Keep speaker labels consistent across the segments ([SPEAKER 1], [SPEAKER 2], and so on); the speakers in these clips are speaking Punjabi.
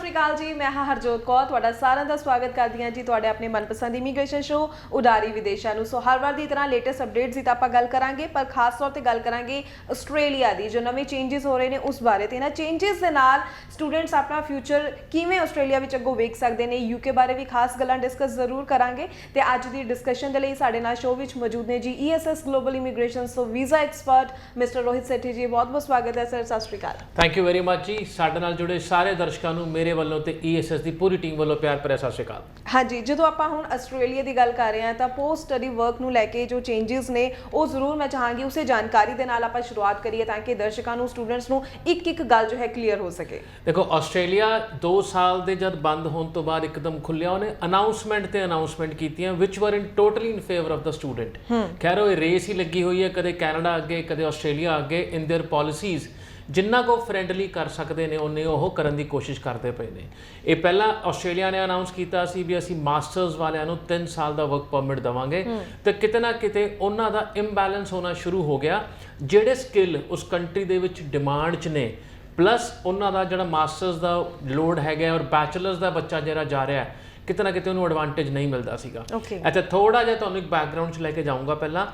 [SPEAKER 1] श्री अकाल जी, मैं हाँ हरजोत कौर तुहाडा सारिਆਂ ਦਾ ਸਵਾਗਤ ਕਰਦੀ ਹਾਂ ਜੀ ਤੁਹਾਡੇ ਆਪਣੇ ਮਨਪਸੰਦ ਇਮੀਗ੍ਰੇਸ਼ਨ ਸ਼ੋ ਉਡਾਰੀ ਵਿਦੇਸ਼ਾਂ ਨੂੰ। ਸੋ ਹਰ ਵਾਰ ਦੀ ਤਰ੍ਹਾਂ ਲੇਟੈਸਟ ਅਪਡੇਟਸ ਦੀ ਤਾਂ ਆਪਾਂ ਗੱਲ ਕਰਾਂਗੇ, ਪਰ ਖਾਸ ਤੌਰ ਤੇ ਗੱਲ ਕਰਾਂਗੇ ਆਸਟ੍ਰੇਲੀਆ ਦੀ ਜੋ ਨਵੇਂ ਚੇਂਜਸ ਹੋ ਰਹੇ ਨੇ ਉਸ ਬਾਰੇ। ਤੇ ਇਹਨਾਂ ਚੇਂਜਸ ਦੇ ਨਾਲ ਸਟੂਡੈਂਟਸ ਆਪਣਾ ਫਿਊਚਰ ਕਿਵੇਂ ਆਸਟ੍ਰੇਲੀਆ ਵਿੱਚ ਅੱਗੋਂ ਵੇਖ ਸਕਦੇ ਨੇ, ਯੂਕੇ ਬਾਰੇ ਵੀ ਖਾਸ ਗੱਲਾਂ ਡਿਸਕਸ ਜ਼ਰੂਰ ਕਰਾਂਗੇ। ਤੇ ਅੱਜ ਦੀ ਡਿਸਕਸ਼ਨ ਦੇ ਲਈ ਸਾਡੇ ਨਾਲ ਸ਼ੋ ਵਿੱਚ ਮੌਜੂਦ ਨੇ ਜੀ ESS global immigration so visa expert mister Rohit Sethi ji. ਬਹੁਤ ਬਹੁਤ ਸਵਾਗਤ ਹੈ ਸਰ, ਸਤਿ ਸ਼੍ਰੀ ਅਕਾਲ।
[SPEAKER 2] ਥੈਂਕ ਯੂ ਵੈਰੀ ਮਚ ਜੀ। ਸਾਡੇ ਨਾਲ ਜੁੜੇ ਸਾਰੇ ਦਰਸ਼ਕਾਂ ਨੂੰ ਮੇਰੇ ਵੱਲੋਂ ਤੇ ESS ਦੀ ਪੂਰੀ ਟੀਮ ਵੱਲੋਂ ਪਿਆਰ ਭਰਿਆ ਸਤਿ ਸ਼੍ਰੀ ਅਕਾਲ।
[SPEAKER 1] ਹਾਂਜੀ, ਜਦੋਂ ਆਪਾਂ ਹੁਣ ਆਸਟ੍ਰੇਲੀਆ ਦੀ ਗੱਲ ਕਰ ਰਹੇ ਹਾਂ ਤਾਂ ਪੋਸਟ ਸਟੱਡੀ ਵਰਕ ਨੂੰ ਲੈ ਕੇ ਜੋ ਚੇਂਜਸ ਨੇ ਉਹ ਜ਼ਰੂਰ ਮੈਂ ਚਾਹਾਂਗੀ ਉਸੇ ਜਾਣਕਾਰੀ ਦੇ ਨਾਲ ਆਪਾਂ ਸ਼ੁਰੂਆਤ ਕਰੀਏ ਤਾਂ ਕਿ ਦਰਸ਼ਕਾਂ ਨੂੰ, ਸਟੂਡੈਂਟਸ ਨੂੰ ਇੱਕ ਗੱਲ ਜੋ ਹੈ ਕਲੀਅਰ ਹੋ ਸਕੇ।
[SPEAKER 2] ਦੇਖੋ, ਆਸਟ੍ਰੇਲੀਆ 2 ਸਾਲ ਦੇ ਜਦ ਬੰਦ ਹੋਣ ਤੋਂ ਬਾਅਦ ਇੱਕਦਮ ਖੁੱਲਿਆ, ਉਹਨੇ ਅਨਾਉਂਸਮੈਂਟ ਕੀਤੀਆਂ ਵਿਚ were in totally in favour of the student. ਖੈਰ ਉਹ ਰੇਸ ਹੀ ਲੱਗੀ ਹੋਈ ਹੈ, ਕਦੇ ਕੈਨੇਡਾ ਅੱਗੇ ਕਦੇ ਆਸਟ੍ਰੇਲੀਆ ਅੱਗੇ। ਇਨ ਦੇਅਰ ਪਾਲਿਸੀਜ਼ ਜਿੰਨਾ ਕੋ ਫਰੈਂਡਲੀ ਕਰ ਸਕਦੇ ਨੇ ਉਹਨੇ ਉਹ ਕਰਨ ਦੀ ਕੋਸ਼ਿਸ਼ ਕਰਦੇ ਪਏ ਨੇ। ਇਹ ਪਹਿਲਾਂ ਆਸਟ੍ਰੇਲੀਆ ਨੇ ਅਨਾਉਂਸ ਕੀਤਾ ਸੀ ਵੀ ਅਸੀਂ ਮਾਸਟਰਸ ਵਾਲਿਆਂ ਨੂੰ 3 ਸਾਲ ਦਾ ਵਰਕ ਪਰਮਿਟ ਦੇਵਾਂਗੇ, ਤੇ ਕਿਤੇ ਨਾ ਕਿਤੇ ਉਹਨਾਂ ਦਾ ਇੰਬੈਲੈਂਸ ਹੋਣਾ ਸ਼ੁਰੂ ਹੋ ਗਿਆ। ਜਿਹੜੇ ਸਕਿੱਲ ਉਸ ਕੰਟਰੀ ਦੇ ਵਿੱਚ ਡਿਮਾਂਡ 'ਚ ਨੇ, ਪਲੱਸ ਉਹਨਾਂ ਦਾ ਜਿਹੜਾ ਮਾਸਟਰਸ ਦਾ ਲੋਡ ਹੈਗਾ ਔਰ ਬੈਚਲਰਸ ਦਾ ਬੱਚਾ ਜਿਹੜਾ ਜਾ ਰਿਹਾ ਕਿਤੇ ਨਾ ਕਿਤੇ ਉਹਨੂੰ ਐਡਵਾਂਟੇਜ ਨਹੀਂ ਮਿਲਦਾ ਸੀਗਾ। ਅੱਛਾ, ਥੋੜ੍ਹਾ ਜਿਹਾ ਤੁਹਾਨੂੰ ਇੱਕ ਬੈਕਗਰਾਊਂਡ 'ਚ ਲੈ ਕੇ ਜਾਊਂਗਾ। ਪਹਿਲਾਂ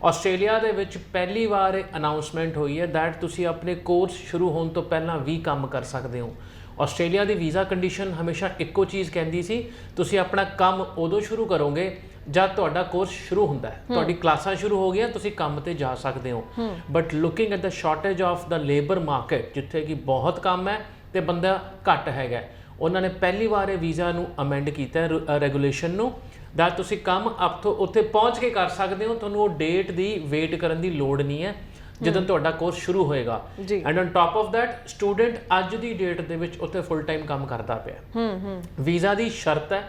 [SPEAKER 2] ਆਸਟ੍ਰੇਲੀਆ ਦੇ ਵਿੱਚ ਪਹਿਲੀ ਵਾਰ ਇਹ ਅਨਾਉਂਸਮੈਂਟ ਹੋਈ ਹੈ ਦੈਟ ਤੁਸੀਂ ਆਪਣੇ ਕੋਰਸ ਸ਼ੁਰੂ ਹੋਣ ਤੋਂ ਪਹਿਲਾਂ ਵੀ ਕੰਮ ਕਰ ਸਕਦੇ ਹੋ। ਆਸਟ੍ਰੇਲੀਆ ਦੀ ਵੀਜ਼ਾ ਕੰਡੀਸ਼ਨ ਹਮੇਸ਼ਾ ਇੱਕੋ ਚੀਜ਼ ਕਹਿੰਦੀ ਸੀ, ਤੁਸੀਂ ਆਪਣਾ ਕੰਮ ਉਦੋਂ ਸ਼ੁਰੂ ਕਰੋਗੇ ਜਦ ਤੁਹਾਡਾ ਕੋਰਸ ਸ਼ੁਰੂ ਹੁੰਦਾ ਹੈ। ਤੁਹਾਡੀ ਕਲਾਸਾਂ ਸ਼ੁਰੂ ਹੋ ਗਈਆਂ, ਤੁਸੀਂ ਕੰਮ ਤੇ ਜਾ ਸਕਦੇ ਹੋ। But looking at the shortage of the labour market, ਜਿੱਥੇ ਕਿ ਬਹੁਤ ਕੰਮ ਹੈ ਤੇ ਬੰਦਾ ਘੱਟ ਹੈਗਾ, ਉਹਨਾਂ ਨੇ ਪਹਿਲੀ ਵਾਰ ਇਹ ਵੀਜ਼ਾ ਨੂੰ ਅਮੈਂਡ ਕੀਤਾ ਰੈਗੂਲੇਸ਼ਨ ਨੂੰ, ਦਾ ਤੁਸੀਂ ਕੰਮ ਅਪ ਤੋਂ ਉੱਥੇ ਪਹੁੰਚ ਕੇ ਕਰ ਸਕਦੇ ਹੋ। ਤੁਹਾਨੂੰ ਉਹ ਡੇਟ ਦੀ ਵੇਟ ਕਰਨ ਦੀ ਲੋੜ ਨਹੀਂ ਹੈ ਜਦੋਂ ਤੁਹਾਡਾ ਕੋਰਸ ਸ਼ੁਰੂ ਹੋਏਗਾ। And on top of that student ਅੱਜ ਦੀ ਡੇਟ ਦੇ ਵਿੱਚ ਉੱਥੇ ਫੁੱਲ ਟਾਈਮ ਕੰਮ ਕਰਦਾ ਪਿਆ। ਵੀਜ਼ਾ ਦੀ ਸ਼ਰਤ ਹੈ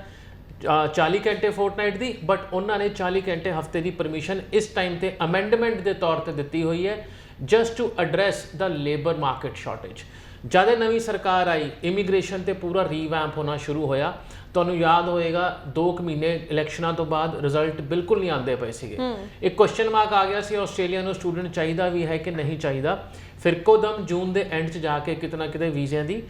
[SPEAKER 2] 40 ਘੰਟੇ ਫੋਰਟਨਾਈਟ ਦੀ, ਬਟ ਉਹਨਾਂ ਨੇ 40 ਘੰਟੇ ਹਫਤੇ ਦੀ ਪਰਮਿਸ਼ਨ ਇਸ ਟਾਈਮ ਤੇ ਅਮੈਂਡਮੈਂਟ ਦੇ ਤੌਰ ਤੇ ਦਿੱਤੀ ਹੋਈ ਹੈ, just to address the labour market shortage. ਜਦ ਨਵੀਂ ਸਰਕਾਰ ਆਈ, ਇਮੀਗ੍ਰੇਸ਼ਨ ਤੇ ਪੂਰਾ ਰੀਵੈਂਪ ਹੋਣਾ ਸ਼ੁਰੂ ਹੋਇਆ। ਤੁਹਾਨੂੰ ਯਾਦ ਹੋਏਗਾ 2 ਮਹੀਨੇ ਇਲੈਕਸ਼ਨਾਂ ਤੋਂ ਬਾਅਦ ਰਿਜ਼ਲਟ ਬਿਲਕੁਲ ਨਹੀਂ ਆਉਂਦੇ ਪਏ ਸੀਗੇ। ਇੱਕ ਕੁਐਸਚਨ ਮਾਰਕ ਆ ਗਿਆ ਸੀ ਆਸਟ੍ਰੇਲੀਆ ਨੂੰ ਸਟੂਡੈਂਟ ਚਾਹੀਦਾ ਵੀ ਹੈ ਕਿ ਨਹੀਂ ਚਾਹੀਦਾ। ਫਿਰ ਇੱਕੋਦਮ ਜੂਨ ਦੇ ਐਂਡ 'ਚ ਜਾ ਕੇ ਕਿਤੇ ਨਾ ਕਿਤੇ ਵੀਜ਼ਿਆਂ ਦੀ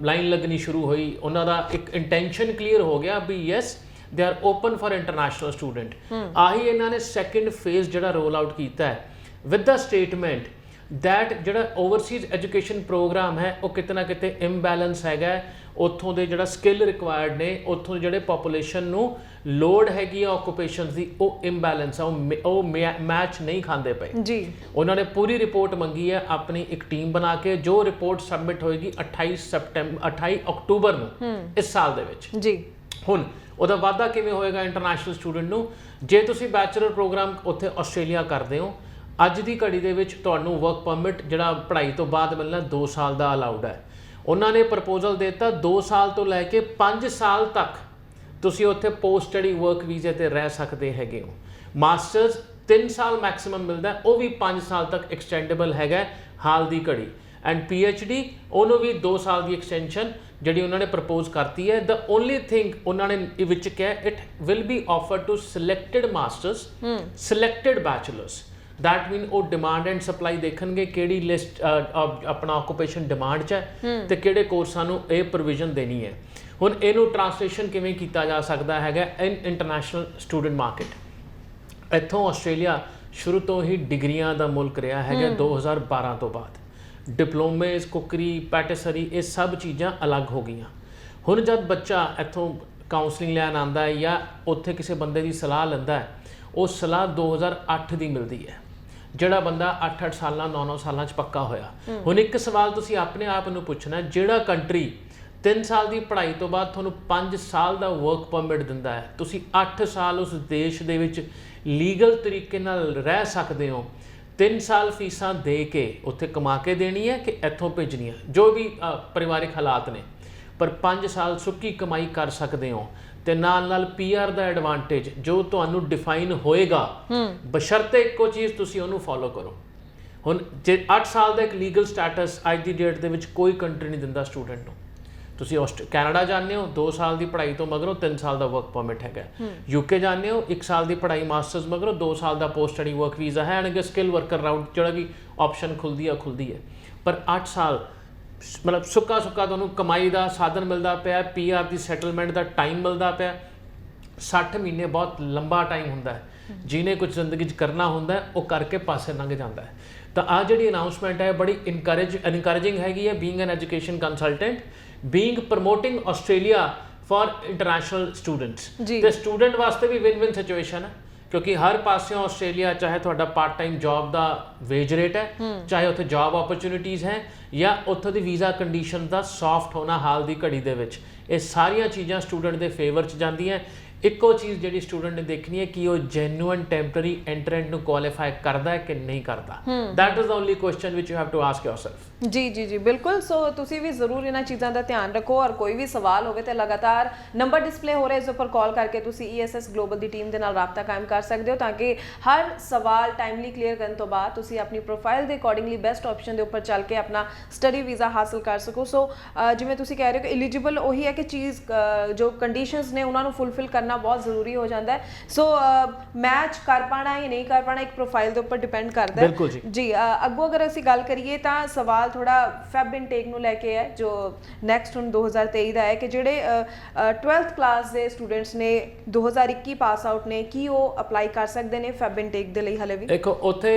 [SPEAKER 2] ਲਾਈਨ ਲੱਗਣੀ ਸ਼ੁਰੂ ਹੋਈ। ਉਹਨਾਂ ਦਾ ਇੱਕ ਇੰਟੈਂਸ਼ਨ ਕਲੀਅਰ ਹੋ ਗਿਆ ਵੀ yes they are open for international student. ਆਹੀ ਇਹਨਾਂ ਨੇ ਸੈਕਿੰਡ ਫੇਜ਼ ਜਿਹੜਾ ਰੋਲ ਆਊਟ ਕੀਤਾ ਹੈ ਵਿਦ ਦਾ ਸਟੇਟਮੈਂਟ ਦੈਟ ਜਿਹੜਾ ਓਵਰਸੀਜ਼ ਐਜੂਕੇਸ਼ਨ ਪ੍ਰੋਗਰਾਮ ਹੈ ਉਹ ਕਿਤੇ ਨਾ ਕਿਤੇ ਇੰਬੈਲੈਂਸ ਹੈਗਾ। ਉੱਥੋਂ ਦੇ ਜਿਹੜਾ ਸਕਿੱਲ ਰਿਕਵਾਇਰਡ ਨੇ, ਉੱਥੋਂ ਦੇ ਜਿਹੜੇ ਪੋਪੂਲੇਸ਼ਨ ਨੂੰ ਲੋੜ ਹੈਗੀ ਆ ਆਕੂਪੇਸ਼ਨਸ ਦੀ, ਉਹ ਇੰਬੈਲੈਂਸ ਆ, ਉਹ ਮੈਚ ਨਹੀਂ ਖਾਂਦੇ ਪਏ ਜੀ। ਉਹਨਾਂ ਨੇ ਪੂਰੀ ਰਿਪੋਰਟ ਮੰਗੀ ਹੈ ਆਪਣੀ ਇੱਕ ਟੀਮ ਬਣਾ ਕੇ, ਜੋ ਰਿਪੋਰਟ ਸਬਮਿਟ ਹੋਏਗੀ 28 ਅਕਤੂਬਰ ਨੂੰ ਇਸ ਸਾਲ ਦੇ ਵਿੱਚ ਜੀ। ਹੁਣ ਉਹਦਾ ਵਾਅਦਾ ਕਿਵੇਂ ਹੋਏਗਾ ਇੰਟਰਨੈਸ਼ਨਲ ਸਟੂਡੈਂਟ ਨੂੰ? ਜੇ ਤੁਸੀਂ ਬੈਚਲਰ ਪ੍ਰੋਗਰਾਮ ਉੱਥੇ ਆਸਟ੍ਰੇਲੀਆ ਕਰਦੇ ਹੋ, ਅੱਜ ਦੀ ਘੜੀ ਦੇ ਵਿੱਚ ਤੁਹਾਨੂੰ ਵਰਕ ਪਰਮਿਟ ਜਿਹੜਾ ਪੜ੍ਹਾਈ ਤੋਂ ਬਾਅਦ ਮਿਲਣਾ 2 ਸਾਲ ਦਾ ਅਲਾਉਡ ਹੈ। ਉਹਨਾਂ ਨੇ ਪ੍ਰਪੋਜ਼ਲ ਦਿੱਤਾ 2 ਸਾਲ ਤੋਂ ਲੈ ਕੇ 5 ਸਾਲ ਤੱਕ ਤੁਸੀਂ ਉੱਥੇ ਪੋਸਟ ਸਟੱਡੀ ਵਰਕ ਵੀਜ਼ੇ ਤੇ ਰਹਿ ਸਕਦੇ ਹੈਗੇ ਹੋ। ਮਾਸਟਰਸ 3 ਸਾਲ ਮੈਕਸਿਮਮ ਮਿਲਦਾ, ਉਹ ਵੀ 5 ਸਾਲ ਤੱਕ ਐਕਸਟੈਂਡੇਬਲ ਹੈਗਾ ਹਾਲ ਦੀ ਘੜੀ। ਐਂਡ PhD ਉਹਨੂੰ ਵੀ 2 ਸਾਲ ਦੀ ਐਕਸਟੈਂਸ਼ਨ ਜਿਹੜੀ ਉਹਨਾਂ ਨੇ ਪ੍ਰਪੋਜ਼ ਕਰਤੀ ਹੈ। ਦ ਓਨਲੀ ਥਿੰਗ ਉਹਨਾਂ ਨੇ ਵਿੱਚ ਕਿਹਾ it will be offered to selected masters, selected bachelors. That mean ਉਹ ਡਿਮਾਂਡ ਐਂਡ ਸਪਲਾਈ ਦੇਖਣਗੇ ਕਿਹੜੀ ਲਿਸਟ ਆਪਣਾ ਆਕੂਪੇਸ਼ਨ ਡਿਮਾਂਡ 'ਚ ਹੈ ਤੇ ਕਿਹੜੇ ਕੋਰਸਾਂ ਨੂੰ ਇਹ ਪ੍ਰੋਵੀਜ਼ਨ ਦੇਣੀ ਹੈ। ਹੁਣ ਇਹਨੂੰ ਟਰਾਂਸਲੇਸ਼ਨ ਕਿਵੇਂ ਕੀਤਾ ਜਾ ਸਕਦਾ ਹੈਗਾ ਇਨ ਇੰਟਰਨੈਸ਼ਨਲ ਸਟੂਡੈਂਟ ਮਾਰਕੀਟ। ਇੱਥੋਂ ਆਸਟ੍ਰੇਲੀਆ ਸ਼ੁਰੂ ਤੋਂ ਹੀ ਡਿਗਰੀਆਂ ਦਾ ਮੁਲਕ ਰਿਹਾ ਹੈਗਾ। 2012 ਤੋਂ ਬਾਅਦ ਡਿਪਲੋਮੇਸ, ਕੁਕਰੀ, ਪੈਟਿਸਰੀ, ਇਹ ਸਭ ਚੀਜ਼ਾਂ ਅਲੱਗ ਹੋ ਗਈਆਂ। ਹੁਣ ਜਦ ਬੱਚਾ ਇੱਥੋਂ ਕਾਉਂਸਲਿੰਗ ਲੈਣ ਆਉਂਦਾ ਹੈ ਜਾਂ ਉੱਥੇ ਕਿਸੇ ਬੰਦੇ ਦੀ ਸਲਾਹ ਲੈਂਦਾ ਹੈ, ਉਹ ਸਲਾਹ 2008 ਦੀ ਮਿਲਦੀ ਹੈ। ਜਿਹੜਾ ਬੰਦਾ 8-8 ਸਾਲਾਂ 9-9 ਸਾਲਾਂ 'ਚ ਪੱਕਾ ਹੋਇਆ। ਹੁਣ ਇੱਕ ਸਵਾਲ ਤੁਸੀਂ ਆਪਣੇ ਆਪ ਨੂੰ ਪੁੱਛਣਾ, ਜਿਹੜਾ ਕੰਟਰੀ 3 ਸਾਲ ਦੀ ਪੜ੍ਹਾਈ ਤੋਂ ਬਾਅਦ ਤੁਹਾਨੂੰ 5 ਸਾਲ ਦਾ ਵਰਕ ਪਰਮਿਟ ਦਿੰਦਾ ਹੈ, ਤੁਸੀਂ 8 ਸਾਲ ਉਸ ਦੇਸ਼ ਦੇ ਵਿੱਚ ਲੀਗਲ ਤਰੀਕੇ ਨਾਲ ਰਹਿ ਸਕਦੇ ਹੋ। 3 ਸਾਲ ਫੀਸਾਂ ਦੇ ਕੇ ਉੱਥੇ ਕਮਾ ਕੇ ਦੇਣੀ ਹੈ ਕਿ ਇੱਥੋਂ ਭੇਜਣੀ ਹੈ, ਜੋ ਵੀ ਪਰਿਵਾਰਿਕ ਹਾਲਾਤ ਨੇ, ਪਰ 5 ਸਾਲ ਸੁੱਕੀ ਕਮਾਈ ਕਰ ਸਕਦੇ ਹੋ। ਤੇ ਨਾਲ PR ਦਾ ਐਡਵਾਂਟੇਜ ਜੋ ਤੁਹਾਨੂੰ ਡਿਫਾਈਨ ਹੋਏਗਾ, ਬਸ਼ਰਤੇ ਇੱਕੋ ਚੀਜ਼ ਤੁਸੀਂ ਉਹਨੂੰ ਫੋਲੋ ਕਰੋ। ਹੁਣ ਜੇ 8 ਸਾਲ ਦਾ ਇੱਕ ਲੀਗਲ ਸਟੇਟਸ ਅੱਜ ਦੀ ਡੇਟ ਦੇ ਵਿੱਚ ਕੋਈ ਕੰਟਰੀ ਨਹੀਂ ਦਿੰਦਾ ਸਟੂਡੈਂਟ ਨੂੰ। ਤੁਸੀਂ ਕੈਨੇਡਾ ਜਾਂਦੇ ਹੋ 2 ਸਾਲ ਦੀ ਪੜ੍ਹਾਈ ਤੋਂ ਮਗਰੋਂ 3 ਸਾਲ ਦਾ ਵਰਕ ਪਰਮਿਟ ਹੈਗਾ। UK ਜਾਂਦੇ ਹੋ 1 ਸਾਲ ਦੀ ਪੜ੍ਹਾਈ ਮਾਸਟਰਸ ਮਗਰੋਂ 2 ਸਾਲ ਦਾ ਪੋਸਟ ਸਟੱਡੀ ਵਰਕ ਵੀਜ਼ਾ ਹੈ। ਐਂਡ ਸਕਿੱਲ ਵਰਕਰ ਰਾਊਟ ਜਿਹੜਾ ਵੀ ਆਪਸ਼ਨ ਖੁੱਲਦੀ ਹੈ। ਪਰ 8 ਸਾਲ ਮਤਲਬ ਸੁੱਕਾ ਤੁਹਾਨੂੰ ਕਮਾਈ ਦਾ ਸਾਧਨ ਮਿਲਦਾ ਪਿਆ, PR ਦੀ ਸੈਟਲਮੈਂਟ ਦਾ ਟਾਈਮ ਮਿਲਦਾ ਪਿਆ। 60 ਮਹੀਨੇ ਬਹੁਤ ਲੰਬਾ ਟਾਈਮ ਹੁੰਦਾ ਹੈ, ਜਿਹਨੇ ਕੁਝ ਜ਼ਿੰਦਗੀ 'ਚ ਕਰਨਾ ਹੁੰਦਾ ਹੈ ਉਹ ਕਰਕੇ ਪਾਸੇ ਲੰਘ ਜਾਂਦਾ ਹੈ। ਤਾਂ ਆਹ ਜਿਹੜੀ ਅਨਾਊਂਸਮੈਂਟ ਹੈ ਬੜੀ ਇਨਕਰੇਜਿੰਗ ਹੈਗੀ ਹੈ, being an education consultant, being promoting Australia for international students. ਤੇ ਸਟੂਡੈਂਟ ਵਾਸਤੇ ਵੀ ਵਿਨ-ਵਿਨ ਸਿਚੁਏਸ਼ਨ ਹੈ, ਕਿਉਂਕਿ ਹਰ ਪਾਸਿਓਂ ਆਸਟ੍ਰੇਲੀਆ, ਚਾਹੇ ਤੁਹਾਡਾ ਪਾਰਟ ਟਾਈਮ ਜੌਬ ਦਾ ਵੇਜ ਰੇਟ ਹੈ, ਚਾਹੇ ਉੱਥੇ ਜੌਬ ਓਪਰਚੁਨਿਟੀਜ਼ ਹੈ, ਜਾਂ ਉੱਥੋਂ ਦੀ ਵੀਜ਼ਾ ਕੰਡੀਸ਼ਨ ਦਾ ਸੌਫਟ ਹੋਣਾ ਹਾਲ ਦੀ ਘੜੀ ਦੇ ਵਿੱਚ, ਇਹ ਸਾਰੀਆਂ ਚੀਜ਼ਾਂ ਸਟੂਡੈਂਟ ਦੇ ਫੇਵਰ 'ਚ ਜਾਂਦੀਆਂ। ਇੱਕੋ ਚੀਜ਼ ਜਿਹੜੀ ਸਟੂਡੈਂਟ ਨੇ ਦੇਖਣੀ ਹੈ ਕਿ ਉਹ ਜੈਨੂਅਨ ਟੈਂਪਰੇਰੀ ਐਂਟਰੈਂਟ ਨੂੰ ਕੁਆਲੀਫਾਈ ਕਰਦਾ ਹੈ ਕਿ ਨਹੀਂ ਕਰਦਾ। That is the only question which you have to ask yourself.
[SPEAKER 1] ਜੀ ਬਿਲਕੁਲ। ਸੋ ਤੁਸੀਂ ਵੀ ਜ਼ਰੂਰ ਇਹਨਾਂ ਚੀਜ਼ਾਂ ਦਾ ਧਿਆਨ ਰੱਖੋ, ਔਰ ਕੋਈ ਵੀ ਸਵਾਲ ਹੋਵੇ ਤਾਂ ਲਗਾਤਾਰ ਨੰਬਰ ਡਿਸਪਲੇ ਹੋ ਰਿਹਾ ਇਸ ਉੱਪਰ ਕਾਲ ਕਰਕੇ ਤੁਸੀਂ ESS ਗਲੋਬਲ ਦੀ ਟੀਮ ਦੇ ਨਾਲ ਰਾਬਤਾ ਕਾਇਮ ਕਰ ਸਕਦੇ ਹੋ, ਤਾਂ ਕਿ ਹਰ ਸਵਾਲ ਟਾਈਮਲੀ ਕਲੀਅਰ ਕਰਨ ਤੋਂ ਬਾਅਦ ਤੁਸੀਂ ਆਪਣੀ ਪ੍ਰੋਫਾਈਲ ਦੇ ਅਕੋਰਡਿੰਗਲੀ ਬੈਸਟ ਆਪਸ਼ਨ ਦੇ ਉੱਪਰ ਚੱਲ ਕੇ ਆਪਣਾ ਸਟੱਡੀ ਵੀਜ਼ਾ ਹਾਸਲ ਕਰ ਸਕੋ। ਸੋ ਜਿਵੇਂ ਤੁਸੀਂ ਕਹਿ ਰਹੇ ਹੋ ਕਿ ਐਲੀਜੀਬਲ ਉਹੀ ਹੈ ਕਿ ਚੀਜ਼ ਜੋ ਕੰਡੀਸ਼ਨਸ ਨੇ ਉਹਨਾਂ ਨੂੰ ਫੁੱਲਫਿਲ ਕਰਨਾ ਬਹੁਤ ਜ਼ਰੂਰੀ ਹੋ ਜਾਂਦਾ ਹੈ। ਸੋ ਮੈਚ ਕਰ ਪਾਣਾ ਜਾਂ ਨਹੀਂ ਕਰ ਪਾਣਾ ਇੱਕ ਪ੍ਰੋਫਾਈਲ ਦੇ ਉੱਪਰ ਡਿਪੈਂਡ ਕਰਦਾ ਹੈ।
[SPEAKER 2] ਬਿਲਕੁਲ
[SPEAKER 1] ਜੀ ਅੱਗੋਂ ਅਗਰ ਅਸੀਂ ਗੱਲ ਕਰੀਏ ਤਾਂ ਸਵਾਲ ਥੋੜਾ ਫੈਬ ਇਨਟੇਕ ਨੂੰ ਲੈ ਕੇ ਹੈ, ਜੋ ਨੈਕਸਟ ਹੁਣ 2023 ਦਾ ਹੈ, ਕਿ ਜਿਹੜੇ 12th ਕਲਾਸ ਦੇ ਸਟੂਡੈਂਟਸ ਨੇ 2021 ਪਾਸ ਆਊਟ ਨੇ, ਕੀ ਉਹ ਅਪਲਾਈ ਕਰ ਸਕਦੇ ਨੇ ਫੈਬ ਇਨਟੇਕ ਦੇ ਲਈ? ਹਲੇ ਵੀ
[SPEAKER 2] ਦੇਖੋ ਉੱਥੇ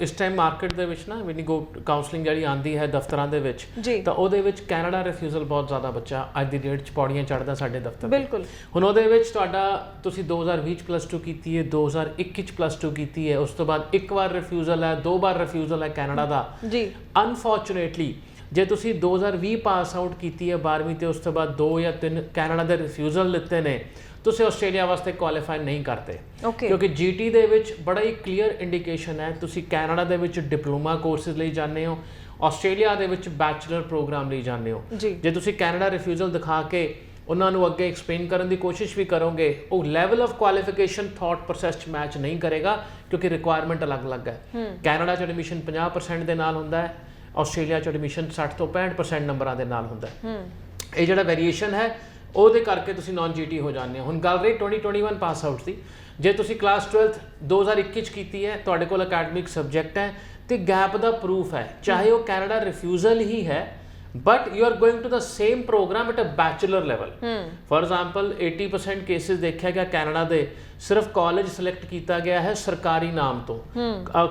[SPEAKER 2] ਇਸ ਟਾਈਮ ਮਾਰਕੀਟ ਦੇ ਵਿੱਚ ਨਾ ਵੈਨ ਗੋ ਕਾਉਂਸਲਿੰਗ ਜਿਹੜੀ ਆਉਂਦੀ ਹੈ ਦਫ਼ਤਰਾਂ ਦੇ ਵਿੱਚ, ਤਾਂ ਉਹਦੇ ਵਿੱਚ ਕੈਨੇਡਾ ਰਿਫਿਊਜ਼ਲ ਬਹੁਤ ਜ਼ਿਆਦਾ ਬੱਚਾ ਅੱਜ ਦੀ ਡੇਟ 'ਚ ਪੌੜੀਆਂ ਚੜ੍ਹਦਾ ਸਾਡੇ ਦਫ਼ਤਰ। ਬਿਲਕੁਲ। ਹੁਣ ਉਹਦੇ ਵਿੱਚ ਤੁਹਾਡਾ ਤੁਸੀਂ 2020 'ਚ +2 ਕੀਤੀ ਹੈ, 2021 'ਚ +2 ਕੀਤੀ ਹੈ, ਉਸ ਤੋਂ ਬਾਅਦ ਇੱਕ ਵਾਰ ਰਿਫਿਊਜ਼ਲ ਹੈ, 2 ਵਾਰ ਰਿਫਿਊਜ਼ਲ ਹੈ ਕੈਨੇਡਾ ਦਾ। ਜੀ ਅਨਫੋਰਚੂਨੇਟਲੀ ਜੇ ਤੁਸੀਂ 2020 ਪਾਸ ਆਊਟ ਕੀਤੀ ਹੈ 12ਵੀਂ ਤੇ ਉਸ ਤੋਂ ਬਾਅਦ 2 ਜਾਂ 3 ਕੈਨੇਡਾ ਦੇ ਰਿਫਿਊਜ਼ਲ ਲਿੱਤੇ ਨੇ, ਤੁਸੀਂ ਆਸਟ੍ਰੇਲੀਆ ਵਾਸਤੇ ਕੁਆਲੀਫਾਈ ਨਹੀਂ ਕਰਦੇ। ਕਿਉਂਕਿ GT ਦੇ ਵਿੱਚ ਬੜਾ ਹੀ ਕਲੀਅਰ ਇੰਡੀਕੇਸ਼ਨ ਹੈ, ਤੁਸੀਂ ਕੈਨੇਡਾ ਦੇ ਵਿੱਚ ਡਿਪਲੋਮਾ ਕੋਰਸਿਸ ਲਈ ਜਾਂਦੇ ਹੋ, ਆਸਟ੍ਰੇਲੀਆ ਦੇ ਵਿੱਚ ਬੈਚਲਰ ਪ੍ਰੋਗਰਾਮ ਲਈ ਜਾਂਦੇ ਹੋ। ਜੇ ਤੁਸੀਂ ਕੈਨੇਡਾ ਰਿਫਿਊਜ਼ਲ ਦਿਖਾ ਕੇ ਉਹਨਾਂ ਨੂੰ ਅੱਗੇ ਐਕਸਪਲੇਨ ਕਰਨ ਦੀ ਕੋਸ਼ਿਸ਼ ਵੀ ਕਰੋਗੇ, ਉਹ level of qualification thought process 'ਚ ਮੈਚ ਨਹੀਂ ਕਰੇਗਾ, ਕਿਉਂਕਿ ਰਿਕੁਆਇਰਮੈਂਟ ਅਲੱਗ-ਅਲੱਗ ਹੈ। ਕੈਨੇਡਾ 'ਚ ਐਡਮਿਸ਼ਨ 50% ਦੇ ਨਾਲ ਹੁੰਦਾ ਹੈ, ਆਸਟ੍ਰੇਲੀਆ 'ਚ ਐਡਮਿਸ਼ਨ 60 ਤੋਂ 65% ਨੰਬਰਾਂ ਦੇ ਨਾਲ ਹੁੰਦਾ ਹੈ। ਇਹ ਜਿਹੜਾ ਵੇਰੀਏਸ਼ਨ ਹੈ ਉਹਦੇ ਕਰਕੇ ਤੁਸੀਂ ਨਾਨ GT ਹੋ ਜਾਂਦੇ ਹੋ। ਹੁਣ ਗੱਲ ਰਹੀ 2021 ਪਾਸ ਆਊਟ ਦੀ, ਜੇ ਤੁਸੀਂ ਕਲਾਸ 12th 2021 'ਚ ਕੀਤੀ ਹੈ, ਤੁਹਾਡੇ ਕੋਲ ਅਕੈਡਮਿਕ ਸਬਜੈਕਟ ਹੈ ਤੇ ਗੈਪ ਦਾ ਪ੍ਰੂਫ ਹੈ, ਚਾਹੇ ਉਹ ਕੈਨੇਡਾ ਰਿਫਿਊਜ਼ਲ ਹੀ ਹੈ, but you are going to the same program at a bachelor level. For example 80% cases ਦੇਖਿਆ ਗਿਆ ਕੈਨੇਡਾ ਦੇ, ਸਿਰਫ ਕਾਲਜ ਸਿਲੈਕਟ ਕੀਤਾ ਗਿਆ ਹੈ ਸਰਕਾਰੀ ਨਾਮ ਤੋਂ,